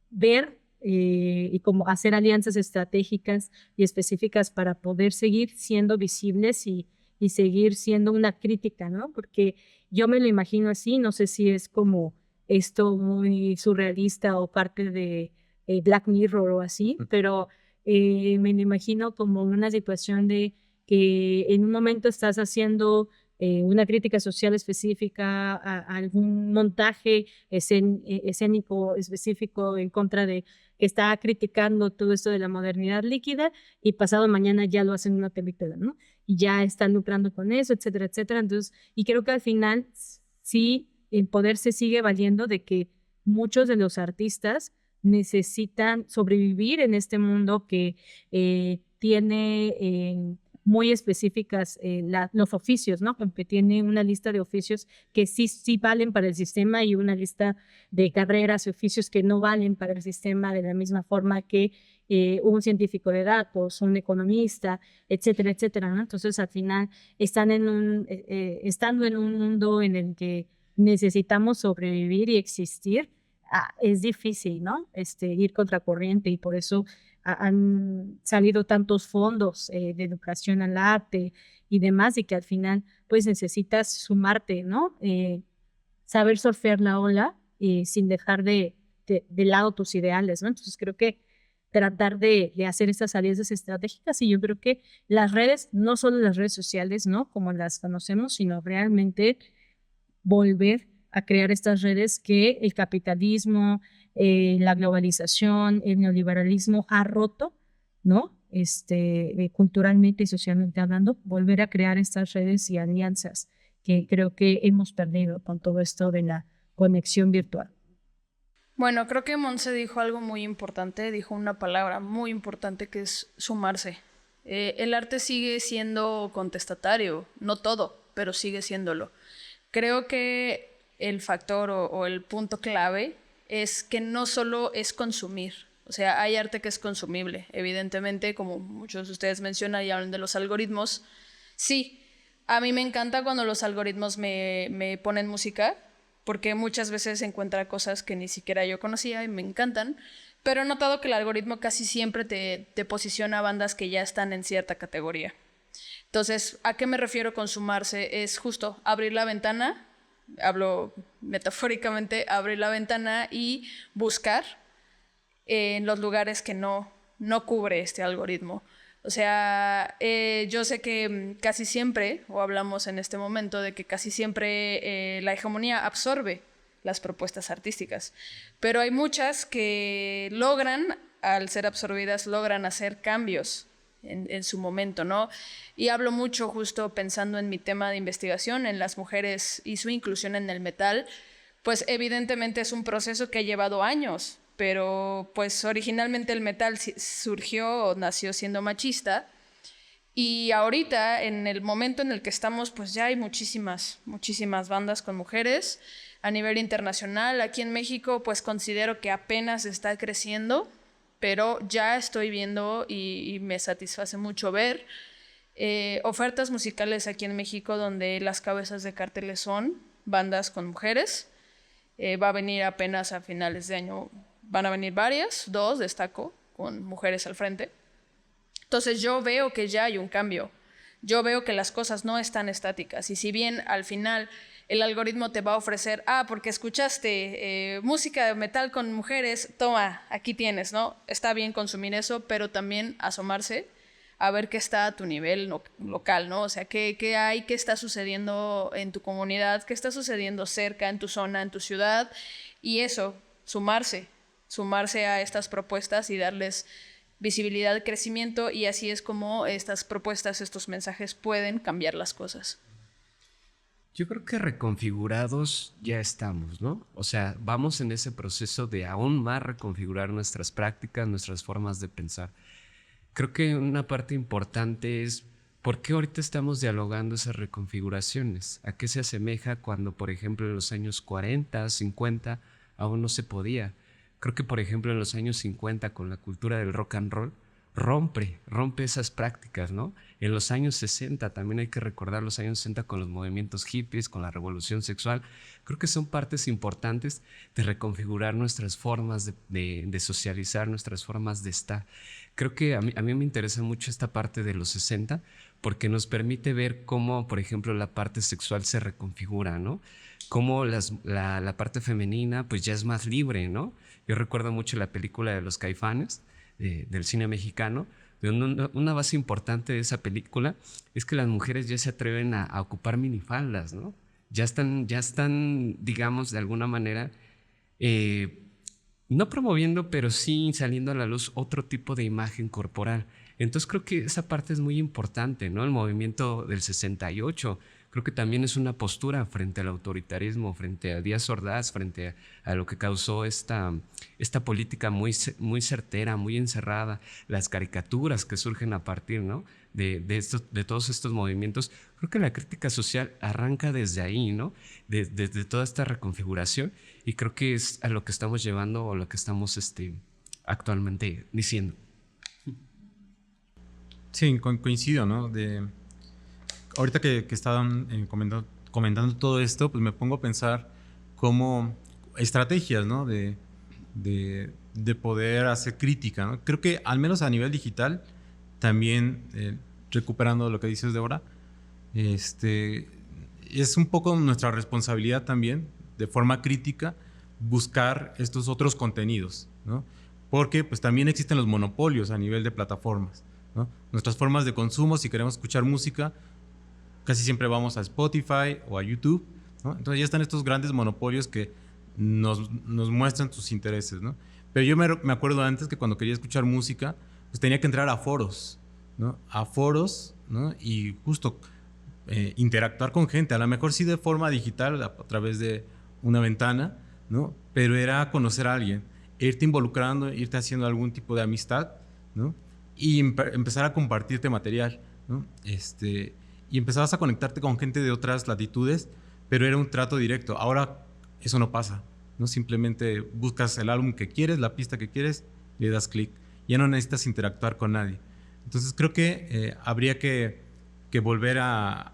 ver y como hacer alianzas estratégicas y específicas para poder seguir siendo visibles y seguir siendo una crítica, ¿no? Porque yo me lo imagino así, no sé si es como esto muy surrealista o parte de Black Mirror o así, pero me lo imagino como una situación de que en un momento estás haciendo una crítica social específica, a algún montaje escénico específico en contra de que está criticando todo esto de la modernidad líquida y pasado mañana ya lo hacen en una película, ¿no? Y ya están lucrando con eso, etcétera, etcétera. Entonces, y creo que al final sí el poder se sigue valiendo de que muchos de los artistas necesitan sobrevivir en este mundo que tiene muy específicas los oficios, ¿no? Que tiene una lista de oficios que sí valen para el sistema y una lista de carreras y oficios que no valen para el sistema de la misma forma que un científico de datos, un economista, etcétera, etcétera, ¿no? Entonces, al final, estando en un mundo en el que necesitamos sobrevivir y existir, es difícil, ¿no? Ir contracorriente y por eso han salido tantos fondos de educación al arte y demás y que al final pues necesitas sumarte, ¿no? Saber surfear la ola sin dejar de lado tus ideales, ¿no? Entonces creo que tratar de hacer estas alianzas estratégicas y yo creo que las redes, no solo las redes sociales, ¿no? Como las conocemos, sino realmente volver a crear estas redes que el capitalismo, la globalización, el neoliberalismo ha roto, ¿no? Culturalmente y socialmente hablando, volver a crear estas redes y alianzas que creo que hemos perdido con todo esto de la conexión virtual. Bueno, creo que Montse dijo algo muy importante, dijo una palabra muy importante que es sumarse. El arte sigue siendo contestatario, no todo, pero sigue siéndolo. Creo que el factor o el punto clave es que no solo es consumir, o sea, hay arte que es consumible, evidentemente, como muchos de ustedes mencionan y hablan de los algoritmos. Sí, a mí me encanta cuando los algoritmos me ponen música, porque muchas veces encuentra cosas que ni siquiera yo conocía y me encantan, pero he notado que el algoritmo casi siempre te posiciona bandas que ya están en cierta categoría. Entonces, ¿a qué me refiero con sumarse? Es justo abrir la ventana, hablo metafóricamente, abrir la ventana y buscar en los lugares que no cubre este algoritmo. O sea, yo sé que casi siempre, o hablamos en este momento de que casi siempre la hegemonía absorbe las propuestas artísticas, pero hay muchas que logran, al ser absorbidas, logran hacer cambios en su momento, ¿no? Y hablo mucho justo pensando en mi tema de investigación, en las mujeres y su inclusión en el metal, pues evidentemente es un proceso que ha llevado años, pero pues originalmente el metal surgió o nació siendo machista y ahorita en el momento en el que estamos pues ya hay muchísimas bandas con mujeres a nivel internacional. Aquí en México pues considero que apenas está creciendo, pero ya estoy viendo y me satisface mucho ver ofertas musicales aquí en México donde las cabezas de carteles son bandas con mujeres. Va a venir apenas a finales de año, van a venir varias, 2 destaco, con mujeres al frente. Entonces yo veo que ya hay un cambio. Yo veo que las cosas no están estáticas. Y si bien al final el algoritmo te va a ofrecer, porque escuchaste música de metal con mujeres, toma, aquí tienes, ¿no? Está bien consumir eso, pero también asomarse a ver qué está a tu nivel local, ¿no? O sea, qué hay, qué está sucediendo en tu comunidad, qué está sucediendo cerca, en tu zona, en tu ciudad. Y eso, sumarse a estas propuestas y darles visibilidad, crecimiento, y así es como estas propuestas, estos mensajes pueden cambiar las cosas. Yo creo que reconfigurados ya estamos, ¿no? O sea, vamos en ese proceso de aún más reconfigurar nuestras prácticas, nuestras formas de pensar. Creo que una parte importante es por qué ahorita estamos dialogando esas reconfiguraciones. ¿A qué se asemeja cuando, por ejemplo, en los años 40, 50 aún no se podía? Creo que, por ejemplo, en los años 50 con la cultura del rock and roll, rompe esas prácticas, ¿no? En los años 60, también hay que recordar los años 60 con los movimientos hippies, con la revolución sexual. Creo que son partes importantes de reconfigurar nuestras formas de socializar, nuestras formas de estar. Creo que a mí me interesa mucho esta parte de los 60 porque nos permite ver cómo, por ejemplo, la parte sexual se reconfigura, ¿no? Cómo la parte femenina pues ya es más libre, ¿no? Yo recuerdo mucho la película de Los Caifanes, del cine mexicano. Una base importante de esa película es que las mujeres ya se atreven a ocupar minifaldas, ¿no? Ya están, digamos, de alguna manera, no promoviendo, pero sí saliendo a la luz otro tipo de imagen corporal. Entonces creo que esa parte es muy importante, ¿no? El movimiento del 68 creo que también es una postura frente al autoritarismo, frente a Díaz Ordaz, frente a lo que causó esta política muy certera, muy encerrada, las caricaturas que surgen a partir, ¿no? de todos estos movimientos. Creo que la crítica social arranca desde ahí, ¿no? Desde toda esta reconfiguración, y creo que es a lo que estamos llevando o lo que estamos actualmente diciendo. Sí, coincido, ¿no? Ahorita que estaban comentando todo esto, pues me pongo a pensar cómo estrategias, ¿no? de poder hacer crítica, ¿no? Creo que al menos a nivel digital, también recuperando lo que dices, Débora, es un poco nuestra responsabilidad también, de forma crítica, buscar estos otros contenidos, ¿no? Porque pues también existen los monopolios a nivel de plataformas, ¿no? Nuestras formas de consumo, si queremos escuchar música, casi siempre vamos a Spotify o a YouTube, ¿no? Entonces ya están estos grandes monopolios que nos muestran sus intereses, ¿no? Pero yo me acuerdo antes que cuando quería escuchar música, pues tenía que entrar a foros, ¿no? A foros, ¿no? Y justo interactuar con gente, a lo mejor sí de forma digital, a través de una ventana, ¿no? Pero era conocer a alguien, irte involucrando, irte haciendo algún tipo de amistad, ¿no? Y empezar a compartirte material, ¿no? Y empezabas a conectarte con gente de otras latitudes, pero era un trato directo. Ahora eso no pasa, ¿no? Simplemente buscas el álbum que quieres, la pista que quieres, le das clic. Ya no necesitas interactuar con nadie. Entonces creo que habría que volver a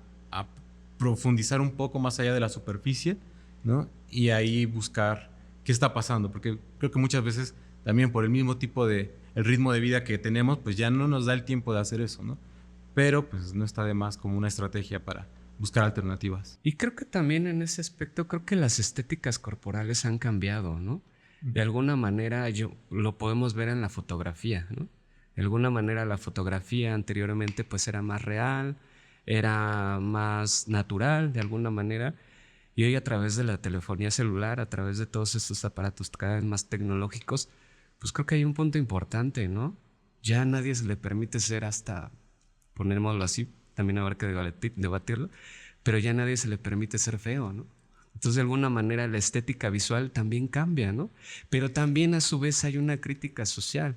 profundizar un poco más allá de la superficie, ¿no? Y ahí buscar qué está pasando, porque creo que muchas veces también por el mismo tipo el ritmo de vida que tenemos, pues ya no nos da el tiempo de hacer eso, ¿no? Pero pues no está de más como una estrategia para buscar alternativas. Y creo que también en ese aspecto, creo que las estéticas corporales han cambiado, ¿no? De alguna manera lo podemos ver en la fotografía, ¿no? De alguna manera la fotografía anteriormente pues era más real, era más natural de alguna manera, y hoy a través de la telefonía celular, a través de todos estos aparatos cada vez más tecnológicos, pues creo que hay un punto importante, ¿no? Ya a nadie se le permite ser hasta, ponémoslo así, también habrá que debatirlo, pero ya a nadie se le permite ser feo, ¿no? Entonces, de alguna manera, la estética visual también cambia, ¿no? Pero también, a su vez, hay una crítica social.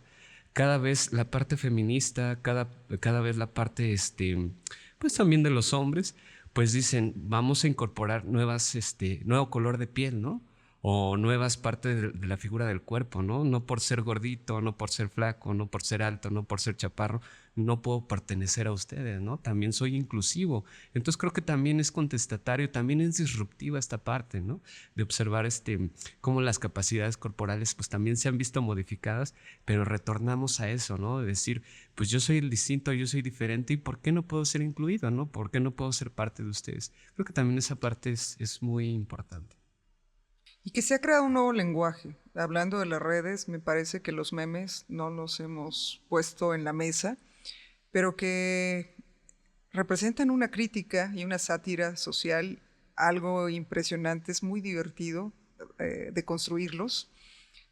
Cada vez la parte feminista, cada vez la parte, pues también de los hombres, pues dicen, vamos a incorporar nuevo color de piel, ¿no? o nuevas partes de la figura del cuerpo, ¿no? No por ser gordito, no por ser flaco, no por ser alto, no por ser chaparro, no puedo pertenecer a ustedes, ¿no? También soy inclusivo. Entonces creo que también es contestatario, también es disruptiva esta parte, ¿no? De observar cómo las capacidades corporales pues también se han visto modificadas, pero retornamos a eso, ¿no? De decir, pues yo soy el distinto, yo soy diferente, ¿y por qué no puedo ser incluido, ¿no? ¿Por qué no puedo ser parte de ustedes? Creo que también esa parte es muy importante. Y que se ha creado un nuevo lenguaje. Hablando de las redes, me parece que los memes no los hemos puesto en la mesa, pero que representan una crítica y una sátira social, algo impresionante, es muy divertido de construirlos,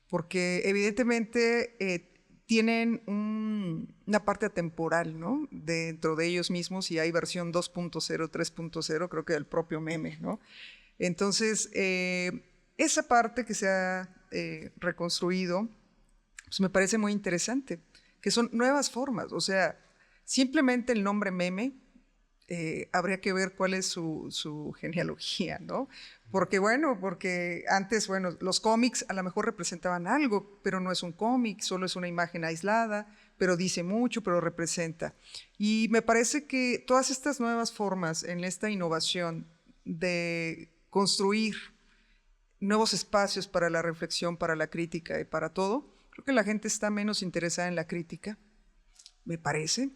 porque evidentemente tienen una parte atemporal, ¿no? Dentro de ellos mismos, y hay versión 2.0, 3.0, creo que del propio meme, ¿no? Entonces, esa parte que se ha reconstruido, pues me parece muy interesante, que son nuevas formas, o sea, simplemente el nombre meme, habría que ver cuál es su genealogía, ¿no? Porque antes, los cómics a lo mejor representaban algo, pero no es un cómic, solo es una imagen aislada, pero dice mucho, pero representa. Y me parece que todas estas nuevas formas en esta innovación de construir nuevos espacios para la reflexión, para la crítica y para todo, creo que la gente está menos interesada en la crítica, me parece,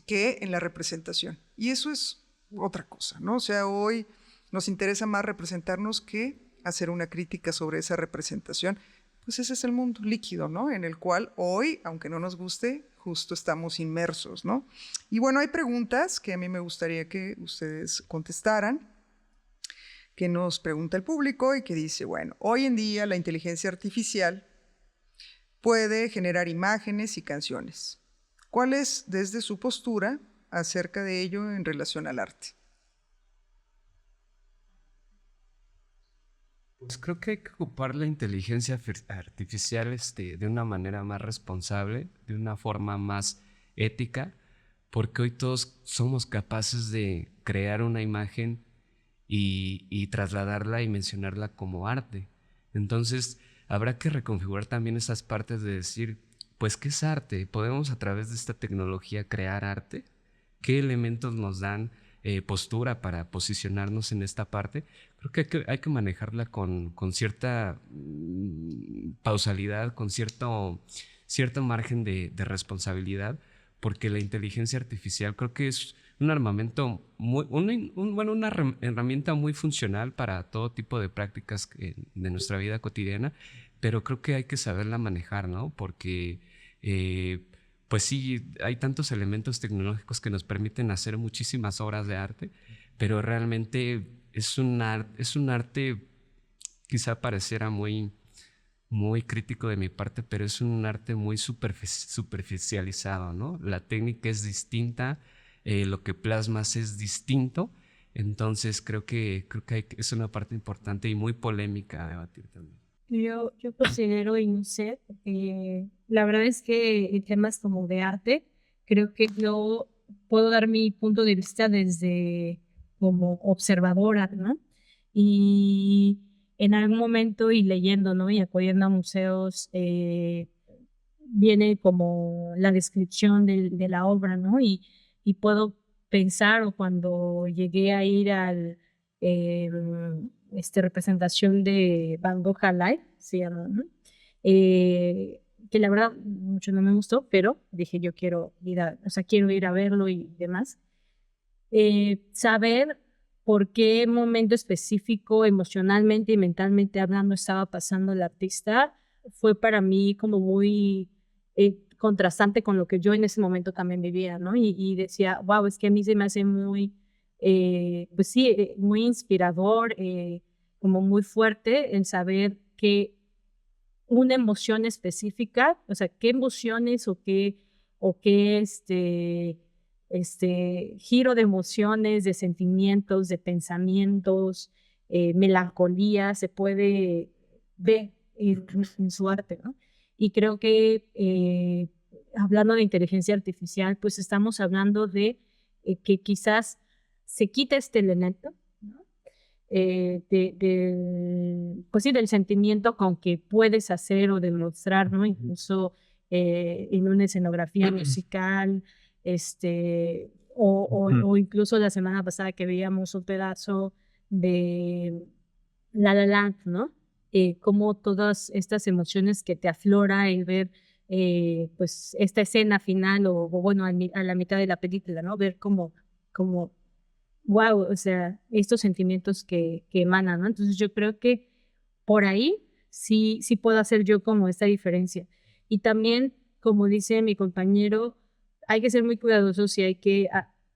que en la representación. Y eso es otra cosa, ¿no? O sea, hoy nos interesa más representarnos que hacer una crítica sobre esa representación. Pues ese es el mundo líquido, ¿no? En el cual hoy, aunque no nos guste, justo estamos inmersos, ¿no? Y bueno, hay preguntas que a mí me gustaría que ustedes contestaran, que nos pregunta el público y que dice, bueno, hoy en día la inteligencia artificial puede generar imágenes y canciones. ¿Cuál es, desde su postura, acerca de ello en relación al arte? Pues creo que hay que ocupar la inteligencia artificial de una manera más responsable, de una forma más ética, porque hoy todos somos capaces de crear una imagen y trasladarla y mencionarla como arte. Entonces, habrá que reconfigurar también esas partes de decir, pues, ¿qué es arte? ¿Podemos a través de esta tecnología crear arte? ¿Qué elementos nos dan postura para posicionarnos en esta parte? Creo que hay que manejarla con cierta pausalidad, con cierto margen de responsabilidad, porque la inteligencia artificial creo que es un armamento, una herramienta muy funcional para todo tipo de prácticas de nuestra vida cotidiana, pero creo que hay que saberla manejar, ¿no? Porque pues sí, hay tantos elementos tecnológicos que nos permiten hacer muchísimas obras de arte, pero realmente es un arte, quizá pareciera muy crítico de mi parte, pero es un arte muy superficializado, ¿no? La técnica es distinta, lo que plasmas es distinto, entonces creo que es una parte importante y muy polémica a debatir también. Yo considero, y no sé, la verdad es que en temas como de arte, creo que yo puedo dar mi punto de vista desde como observadora, ¿no? Y en algún momento y leyendo, ¿no? Y acudiendo a museos, viene como la descripción de la obra, ¿no? Y puedo pensar, o cuando llegué a ir al representación de Van Gogh Alive, se llama, ¿no? Que la verdad mucho no me gustó, pero dije yo quiero quiero ir a verlo y demás. Saber por qué momento específico, emocionalmente y mentalmente hablando, estaba pasando el artista, fue para mí como muy contrastante con lo que yo en ese momento también vivía, ¿no? Y decía, wow, es que a mí se me hace muy, pues sí, muy inspirador, como muy fuerte el saber que una emoción específica, o sea, qué emociones o qué giro de emociones, de sentimientos, de pensamientos, melancolía, se puede ver en su arte, ¿no? Y creo que hablando de inteligencia artificial, pues estamos hablando de que quizás se quita este elemento, ¿no? pues sí, del sentimiento con que puedes hacer o demostrar, ¿no? Incluso en una escenografía musical, o incluso la semana pasada que veíamos un pedazo de La La Land, ¿no? Como todas estas emociones que te aflora el ver, pues, esta escena final o bueno, a la mitad de la película, ¿no? Ver como wow, o sea, estos sentimientos que emanan, ¿no? Entonces yo creo que por ahí sí puedo hacer yo como esta diferencia. Y también, como dice mi compañero, hay que ser muy cuidadosos y hay que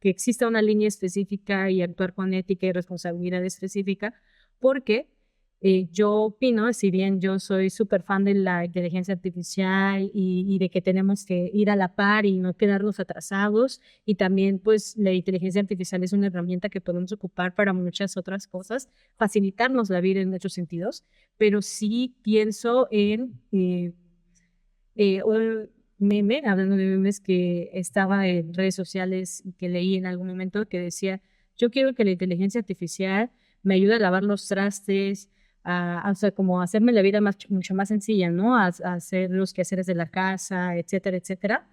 exista una línea específica y actuar con ética y responsabilidad específica, porque yo opino, si bien yo soy súper fan de la inteligencia artificial y de que tenemos que ir a la par y no quedarnos atrasados, y también pues la inteligencia artificial es una herramienta que podemos ocupar para muchas otras cosas, facilitarnos la vida en muchos sentidos, pero sí pienso en un meme, hablando de memes que estaba en redes sociales y que leí en algún momento que decía, yo quiero que la inteligencia artificial me ayude a lavar los trastes, o sea, como hacerme la vida mucho más sencilla, ¿no? A hacer los quehaceres de la casa, etcétera, etcétera.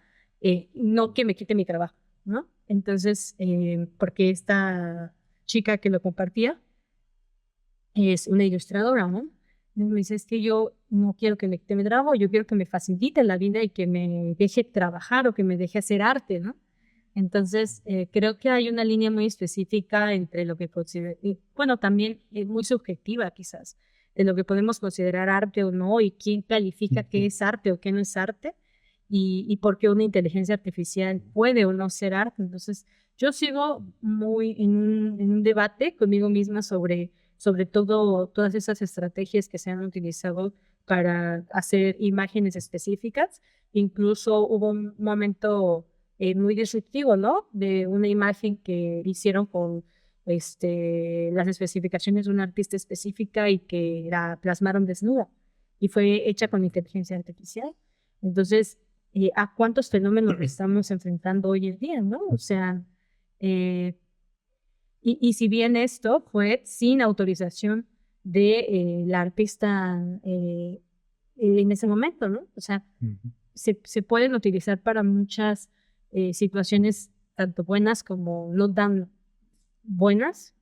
No que me quite mi trabajo, ¿no? Entonces, porque esta chica que lo compartía es una ilustradora, ¿no? Y me dice, es que yo no quiero que me quite mi trabajo, yo quiero que me facilite la vida y que me deje trabajar o que me deje hacer arte, ¿no? Entonces, creo que hay una línea muy específica entre lo que considero, bueno, también es muy subjetiva quizás, de lo que podemos considerar arte o no, y quién califica qué es arte o qué no es arte, y por qué una inteligencia artificial puede o no ser arte. Entonces, yo sigo muy en un debate conmigo misma sobre todo, todas esas estrategias que se han utilizado para hacer imágenes específicas. Incluso hubo un momento muy disruptivo, ¿no? De una imagen que hicieron con las especificaciones de una artista específica y que la plasmaron desnuda y fue hecha con inteligencia artificial. Entonces, ¿a cuántos fenómenos estamos enfrentando hoy en día, no? O sea, eh, y si bien esto fue sin autorización de la artista en ese momento, ¿no? O sea, se pueden utilizar para muchas situaciones, tanto buenas como no tan buenas,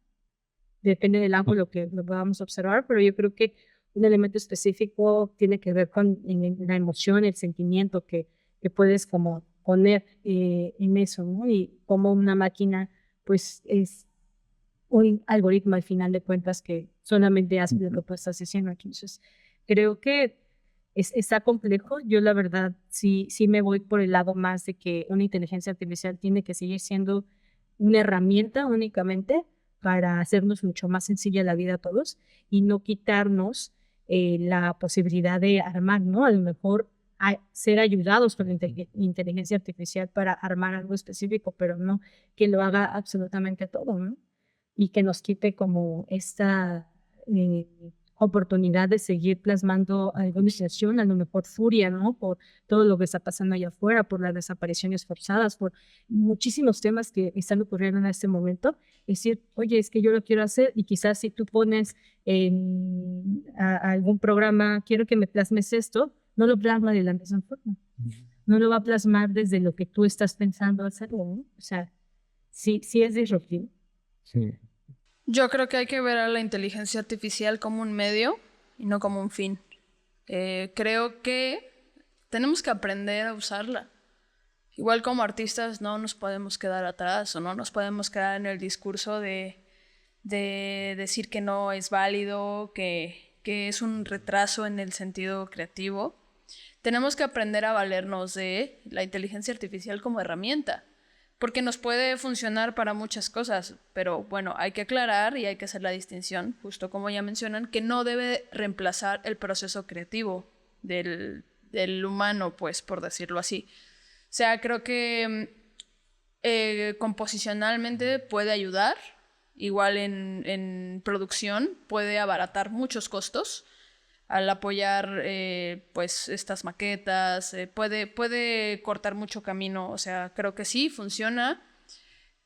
depende del ángulo que lo podamos observar, pero yo creo que un elemento específico tiene que ver con la emoción, el sentimiento que puedes como poner en eso, ¿no? Y como una máquina, pues es un algoritmo al final de cuentas que solamente hace lo que tú estás diciendo aquí. Entonces, creo que está complejo. Yo la verdad sí me voy por el lado más de que una inteligencia artificial tiene que seguir siendo una herramienta únicamente para hacernos mucho más sencilla la vida a todos y no quitarnos la posibilidad de armar, ¿no? A lo mejor ser ayudados por la inteligencia artificial para armar algo específico, pero no que lo haga absolutamente todo, ¿no? Y que nos quite como esta oportunidad de seguir plasmando alguna situación, a lo mejor furia, ¿no? Por todo lo que está pasando allá afuera, por las desapariciones forzadas, por muchísimos temas que están ocurriendo en este momento. Es decir, oye, es que yo lo quiero hacer y quizás si tú pones a algún programa, quiero que me plasmes esto, no lo plasma de la misma forma. No lo va a plasmar desde lo que tú estás pensando hacerlo, ¿no? O sea, sí es disruptivo. Sí. Yo creo que hay que ver a la inteligencia artificial como un medio y no como un fin. Creo que tenemos que aprender a usarla. Igual como artistas no nos podemos quedar atrás o no nos podemos quedar en el discurso de decir que no es válido, que es un retraso en el sentido creativo. Tenemos que aprender a valernos de la inteligencia artificial como herramienta, porque nos puede funcionar para muchas cosas, pero bueno, hay que aclarar y hay que hacer la distinción, justo como ya mencionan, que no debe reemplazar el proceso creativo del humano, pues, por decirlo así. O sea, creo que composicionalmente puede ayudar, igual en producción puede abaratar muchos costos al apoyar pues estas maquetas, puede cortar mucho camino, o sea, creo que sí, funciona.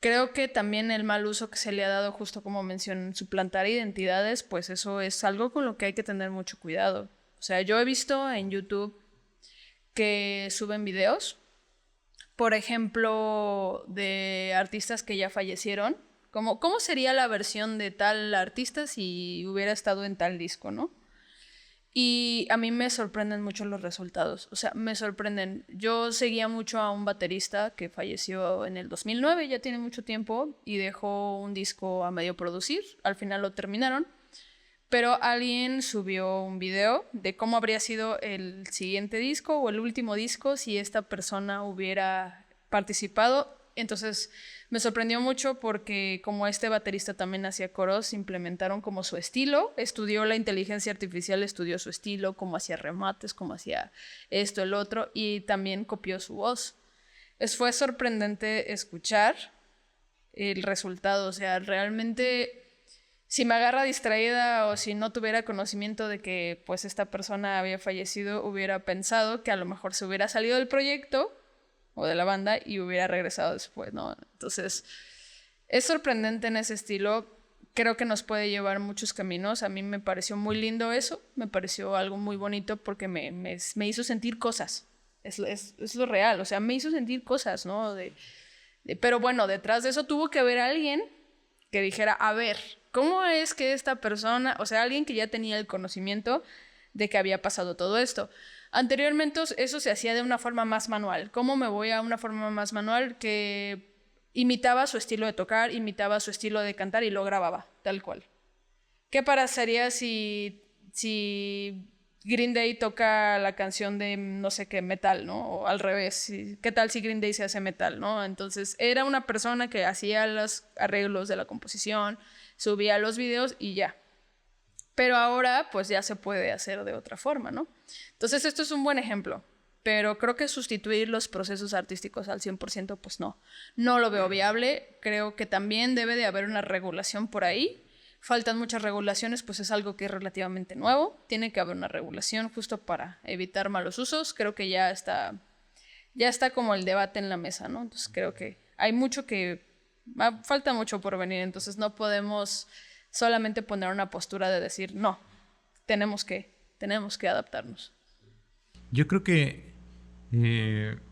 Creo que también el mal uso que se le ha dado, justo como mencioné, suplantar identidades, pues eso es algo con lo que hay que tener mucho cuidado. O sea, yo he visto en YouTube que suben videos, por ejemplo, de artistas que ya fallecieron, como cómo sería la versión de tal artista si hubiera estado en tal disco, ¿no? Y a mí me sorprenden mucho los resultados, o sea, me sorprenden. Yo seguía mucho a un baterista que falleció en el 2009, ya tiene mucho tiempo, y dejó un disco a medio producir, al final lo terminaron, pero alguien subió un video de cómo habría sido el siguiente disco o el último disco si esta persona hubiera participado. Entonces me sorprendió mucho porque como este baterista también hacía coros, implementaron como su estilo, estudió la inteligencia artificial, estudió su estilo, cómo hacía remates, cómo hacía esto, el otro, y también copió su voz. Fue sorprendente escuchar el resultado, o sea, realmente si me agarra distraída o si no tuviera conocimiento de que pues esta persona había fallecido, hubiera pensado que a lo mejor se hubiera salido del proyecto o de la banda y hubiera regresado después, ¿no? Entonces, es sorprendente en ese estilo. Creo que nos puede llevar muchos caminos. A mí me pareció muy lindo eso, me pareció algo muy bonito porque me hizo sentir cosas. Es lo real, o sea, me hizo sentir cosas, ¿no? Pero bueno, detrás de eso tuvo que haber alguien que dijera, a ver, ¿cómo es que esta persona, o sea, alguien que ya tenía el conocimiento de que había pasado todo esto? Anteriormente eso se hacía de una forma más manual. ¿Cómo me voy a una forma más manual? Que imitaba su estilo de tocar, imitaba su estilo de cantar y lo grababa, tal cual. ¿Qué pasaría si Green Day toca la canción de no sé qué, metal, ¿no? O al revés, ¿qué tal si Green Day se hace metal, ¿no? Entonces era una persona que hacía los arreglos de la composición, subía los videos y ya. Pero ahora pues ya se puede hacer de otra forma, ¿no? Entonces esto es un buen ejemplo, pero creo que sustituir los procesos artísticos al 100% pues no lo veo viable. Creo que también debe de haber una regulación por ahí. Faltan muchas regulaciones, pues es algo que es relativamente nuevo. Tiene que haber una regulación justo para evitar malos usos. Creo que ya está como el debate en la mesa, ¿no? Entonces creo que hay falta mucho por venir, entonces no podemos solamente poner una postura de decir, no, tenemos que adaptarnos. Yo creo que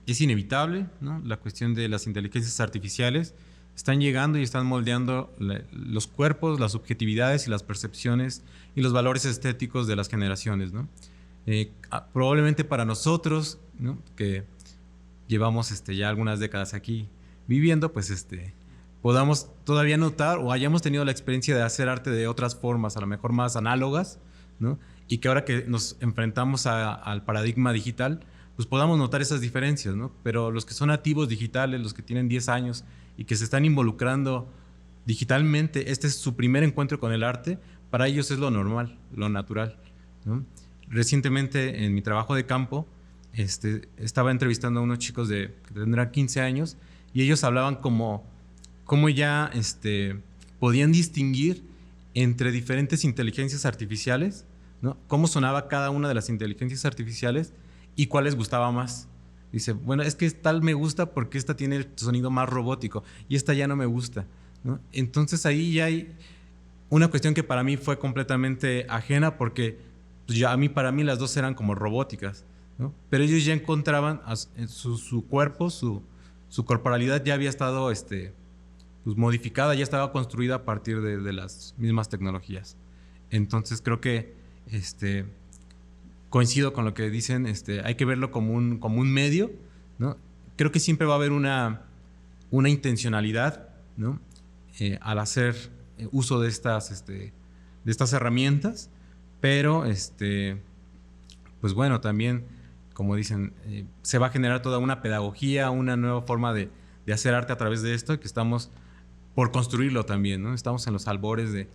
es inevitable, ¿no? La cuestión de las inteligencias artificiales están llegando y están moldeando los cuerpos, las subjetividades y las percepciones y los valores estéticos de las generaciones, ¿no? Probablemente para nosotros, ¿no? Que llevamos ya algunas décadas aquí viviendo, pues podamos todavía notar o hayamos tenido la experiencia de hacer arte de otras formas, a lo mejor más análogas, ¿no? Y que ahora que nos enfrentamos al paradigma digital, pues podamos notar esas diferencias, ¿no? Pero los que son nativos digitales, los que tienen 10 años y que se están involucrando digitalmente, este es su primer encuentro con el arte, para ellos es lo normal, lo natural, ¿no? Recientemente en mi trabajo de campo, estaba entrevistando a unos chicos que tendrán 15 años y ellos hablaban cómo ya podían distinguir entre diferentes inteligencias artificiales, ¿no? Cómo sonaba cada una de las inteligencias artificiales y cuál les gustaba más. Dice, bueno, es que tal me gusta porque esta tiene el sonido más robótico y esta ya no me gusta, ¿no? Entonces ahí ya hay una cuestión que para mí fue completamente ajena porque pues para mí las dos eran como robóticas, ¿no? Pero ellos ya encontraban su cuerpo, su corporalidad ya había estado pues modificada, ya estaba construida a partir de las mismas tecnologías. Entonces creo que coincido con lo que dicen, hay que verlo como un medio, ¿no? Creo que siempre va a haber una intencionalidad, ¿no? Al hacer uso de estas herramientas, pero pues bueno, también, como dicen, se va a generar toda una pedagogía, una nueva forma de hacer arte a través de esto, que estamos por construirlo también, ¿no? Estamos en los albores de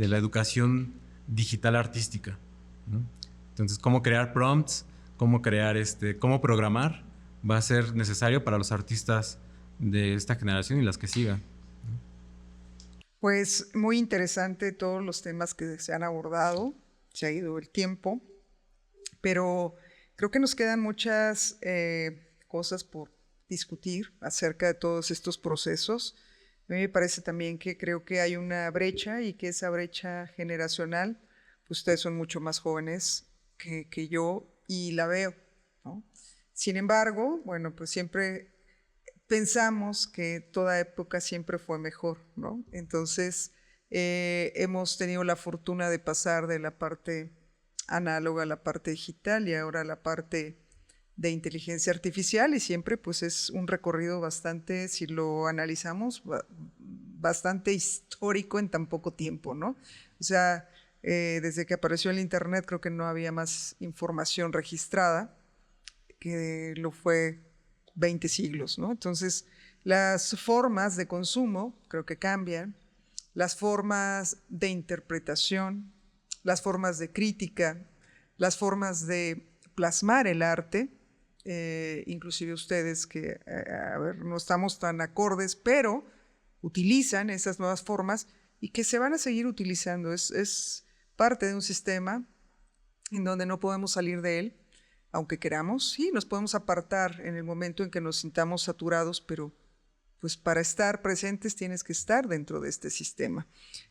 la educación digital artística, ¿no? Entonces, cómo crear prompts, cómo crear cómo programar, va a ser necesario para los artistas de esta generación y las que sigan. Pues muy interesante todos los temas que se han abordado, se ha ido el tiempo, pero creo que nos quedan muchas cosas por discutir acerca de todos estos procesos. A mí me parece también que creo que hay una brecha y que esa brecha generacional, pues ustedes son mucho más jóvenes que yo y la veo, ¿no? Sin embargo, bueno, pues siempre pensamos que toda época siempre fue mejor, ¿no? Entonces, hemos tenido la fortuna de pasar de la parte análoga a la parte digital y ahora a la parte de inteligencia artificial, y siempre pues es un recorrido bastante, si lo analizamos, bastante histórico en tan poco tiempo, ¿no? O sea, desde que apareció el internet creo que no había más información registrada, que lo fue 20 siglos, ¿no? Entonces, las formas de consumo creo que cambian, las formas de interpretación, las formas de crítica, las formas de plasmar el arte, inclusive ustedes que, a ver, no estamos tan acordes, pero utilizan esas nuevas formas y que se van a seguir utilizando. Es parte de un sistema en donde no podemos salir de él, aunque queramos. Sí, nos podemos apartar en el momento en que nos sintamos saturados, pero pues para estar presentes tienes que estar dentro de este sistema.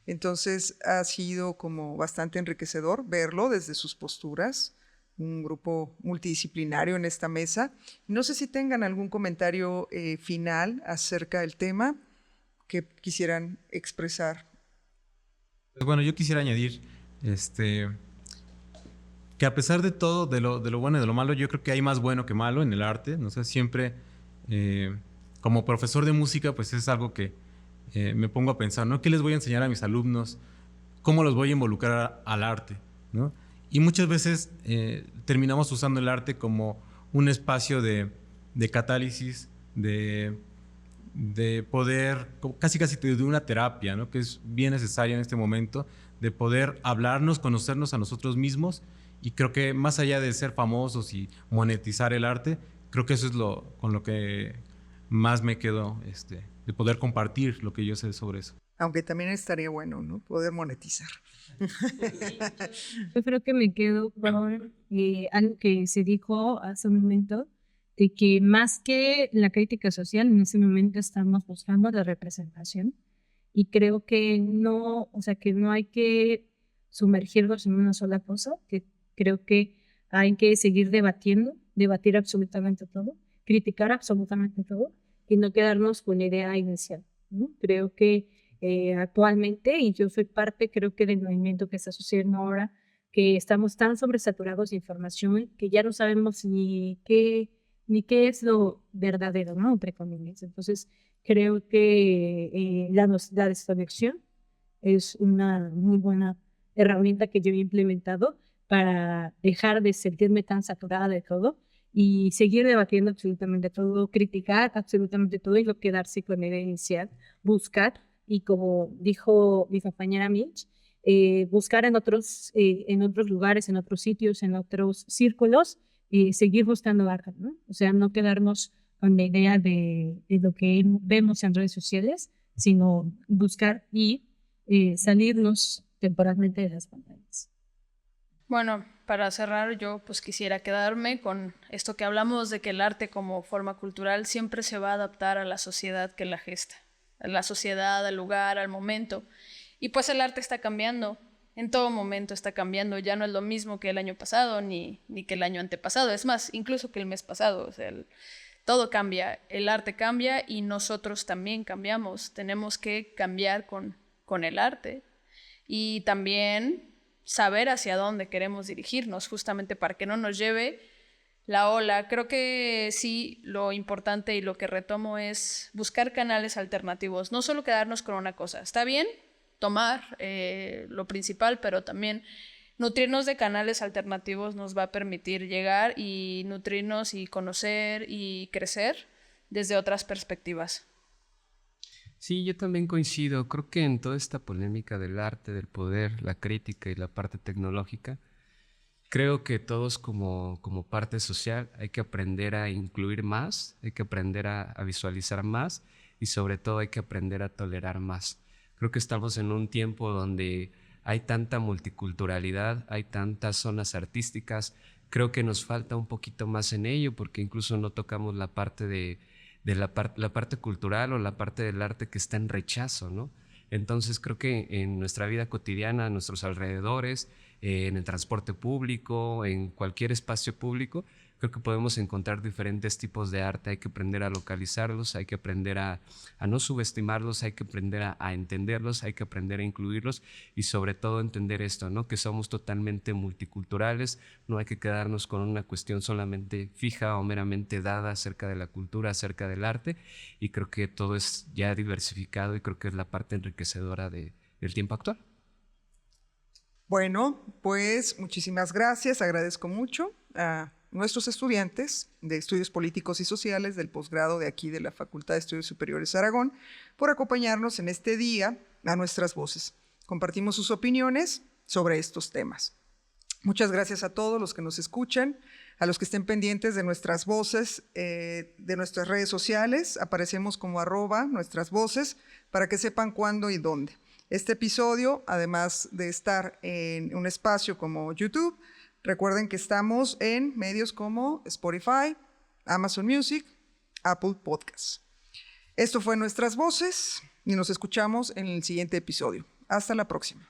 Entonces ha sido como bastante enriquecedor verlo desde sus posturas, un grupo multidisciplinario en esta mesa. No sé si tengan algún comentario final acerca del tema que quisieran expresar. Pues bueno, yo quisiera añadir que a pesar de todo, de lo bueno y de lo malo, yo creo que hay más bueno que malo en el arte. No sé, siempre como profesor de música, pues es algo que me pongo a pensar, ¿no? ¿Qué les voy a enseñar a mis alumnos? ¿Cómo los voy a involucrar al arte? ¿No? Y muchas veces terminamos usando el arte como un espacio de catálisis, de poder, casi de una terapia, ¿no? Que es bien necesaria en este momento, de poder hablarnos, conocernos a nosotros mismos. Y creo que más allá de ser famosos y monetizar el arte, creo que eso es con lo que más me quedo, de poder compartir lo que yo sé sobre eso. Aunque también estaría bueno, ¿no? Poder monetizar. Yo creo que me quedo con algo que se dijo hace un momento, de que más que la crítica social, en ese momento estamos buscando la representación. Y creo que no, o sea, que no hay que sumergirnos en una sola cosa, que creo que hay que seguir debatiendo, debatir absolutamente todo, criticar absolutamente todo y no quedarnos con la idea inicial, ¿no? Creo que actualmente, y yo soy parte, creo que del movimiento que está sucediendo ahora, que estamos tan sobresaturados de información que ya no sabemos ni qué es lo verdadero, ¿no? Entre comillas. Entonces, creo que la desconexión es una muy buena herramienta que yo he implementado para dejar de sentirme tan saturada de todo y seguir debatiendo absolutamente todo, criticar absolutamente todo y no quedarse con la idea inicial, buscar, y como dijo mi compañera Mitch, buscar en otros lugares, en otros sitios, en otros círculos, seguir buscando arte, ¿no? O sea, no quedarnos con la idea de lo que vemos en redes sociales, sino buscar y salirnos temporalmente de las pantallas. Bueno, para cerrar, yo pues quisiera quedarme con esto que hablamos de que el arte como forma cultural siempre se va a adaptar a la sociedad que la gesta, a la sociedad, al lugar, al momento. Y pues el arte está cambiando, en todo momento está cambiando, ya no es lo mismo que el año pasado ni que el año antepasado, es más, incluso que el mes pasado, o sea, todo cambia, el arte cambia y nosotros también cambiamos, tenemos que cambiar con el arte y también saber hacia dónde queremos dirigirnos, justamente para que no nos lleve la ola. Creo que sí, lo importante y lo que retomo es buscar canales alternativos, no solo quedarnos con una cosa. Está bien tomar lo principal, pero también nutrirnos de canales alternativos nos va a permitir llegar y nutrirnos y conocer y crecer desde otras perspectivas. Sí, yo también coincido. Creo que en toda esta polémica del arte, del poder, la crítica y la parte tecnológica, creo que todos como parte social hay que aprender a incluir más, hay que aprender a visualizar más y sobre todo hay que aprender a tolerar más. Creo que estamos en un tiempo donde hay tanta multiculturalidad, hay tantas zonas artísticas. Creo que nos falta un poquito más en ello porque incluso no tocamos la parte de de la parte cultural o la parte del arte que está en rechazo, ¿no? Entonces creo que en nuestra vida cotidiana, a nuestros alrededores, en el transporte público, en cualquier espacio público, creo que podemos encontrar diferentes tipos de arte. Hay que aprender a localizarlos, hay que aprender a no subestimarlos, hay que aprender a entenderlos, hay que aprender a incluirlos y sobre todo entender esto, ¿no? Que somos totalmente multiculturales, no hay que quedarnos con una cuestión solamente fija o meramente dada acerca de la cultura, acerca del arte, y creo que todo es ya diversificado y creo que es la parte enriquecedora del tiempo actual. Bueno, pues muchísimas gracias, agradezco mucho a nuestros estudiantes de Estudios Políticos y Sociales del posgrado de aquí de la Facultad de Estudios Superiores Aragón por acompañarnos en este día a Nuestras Voces. Compartimos sus opiniones sobre estos temas. Muchas gracias a todos los que nos escuchan, a los que estén pendientes de Nuestras Voces, de nuestras redes sociales. Aparecemos como @Nuestras Voces para que sepan cuándo y dónde. Este episodio, además de estar en un espacio como YouTube, recuerden que estamos en medios como Spotify, Amazon Music, Apple Podcasts. Esto fue Nuestras Voces y nos escuchamos en el siguiente episodio. Hasta la próxima.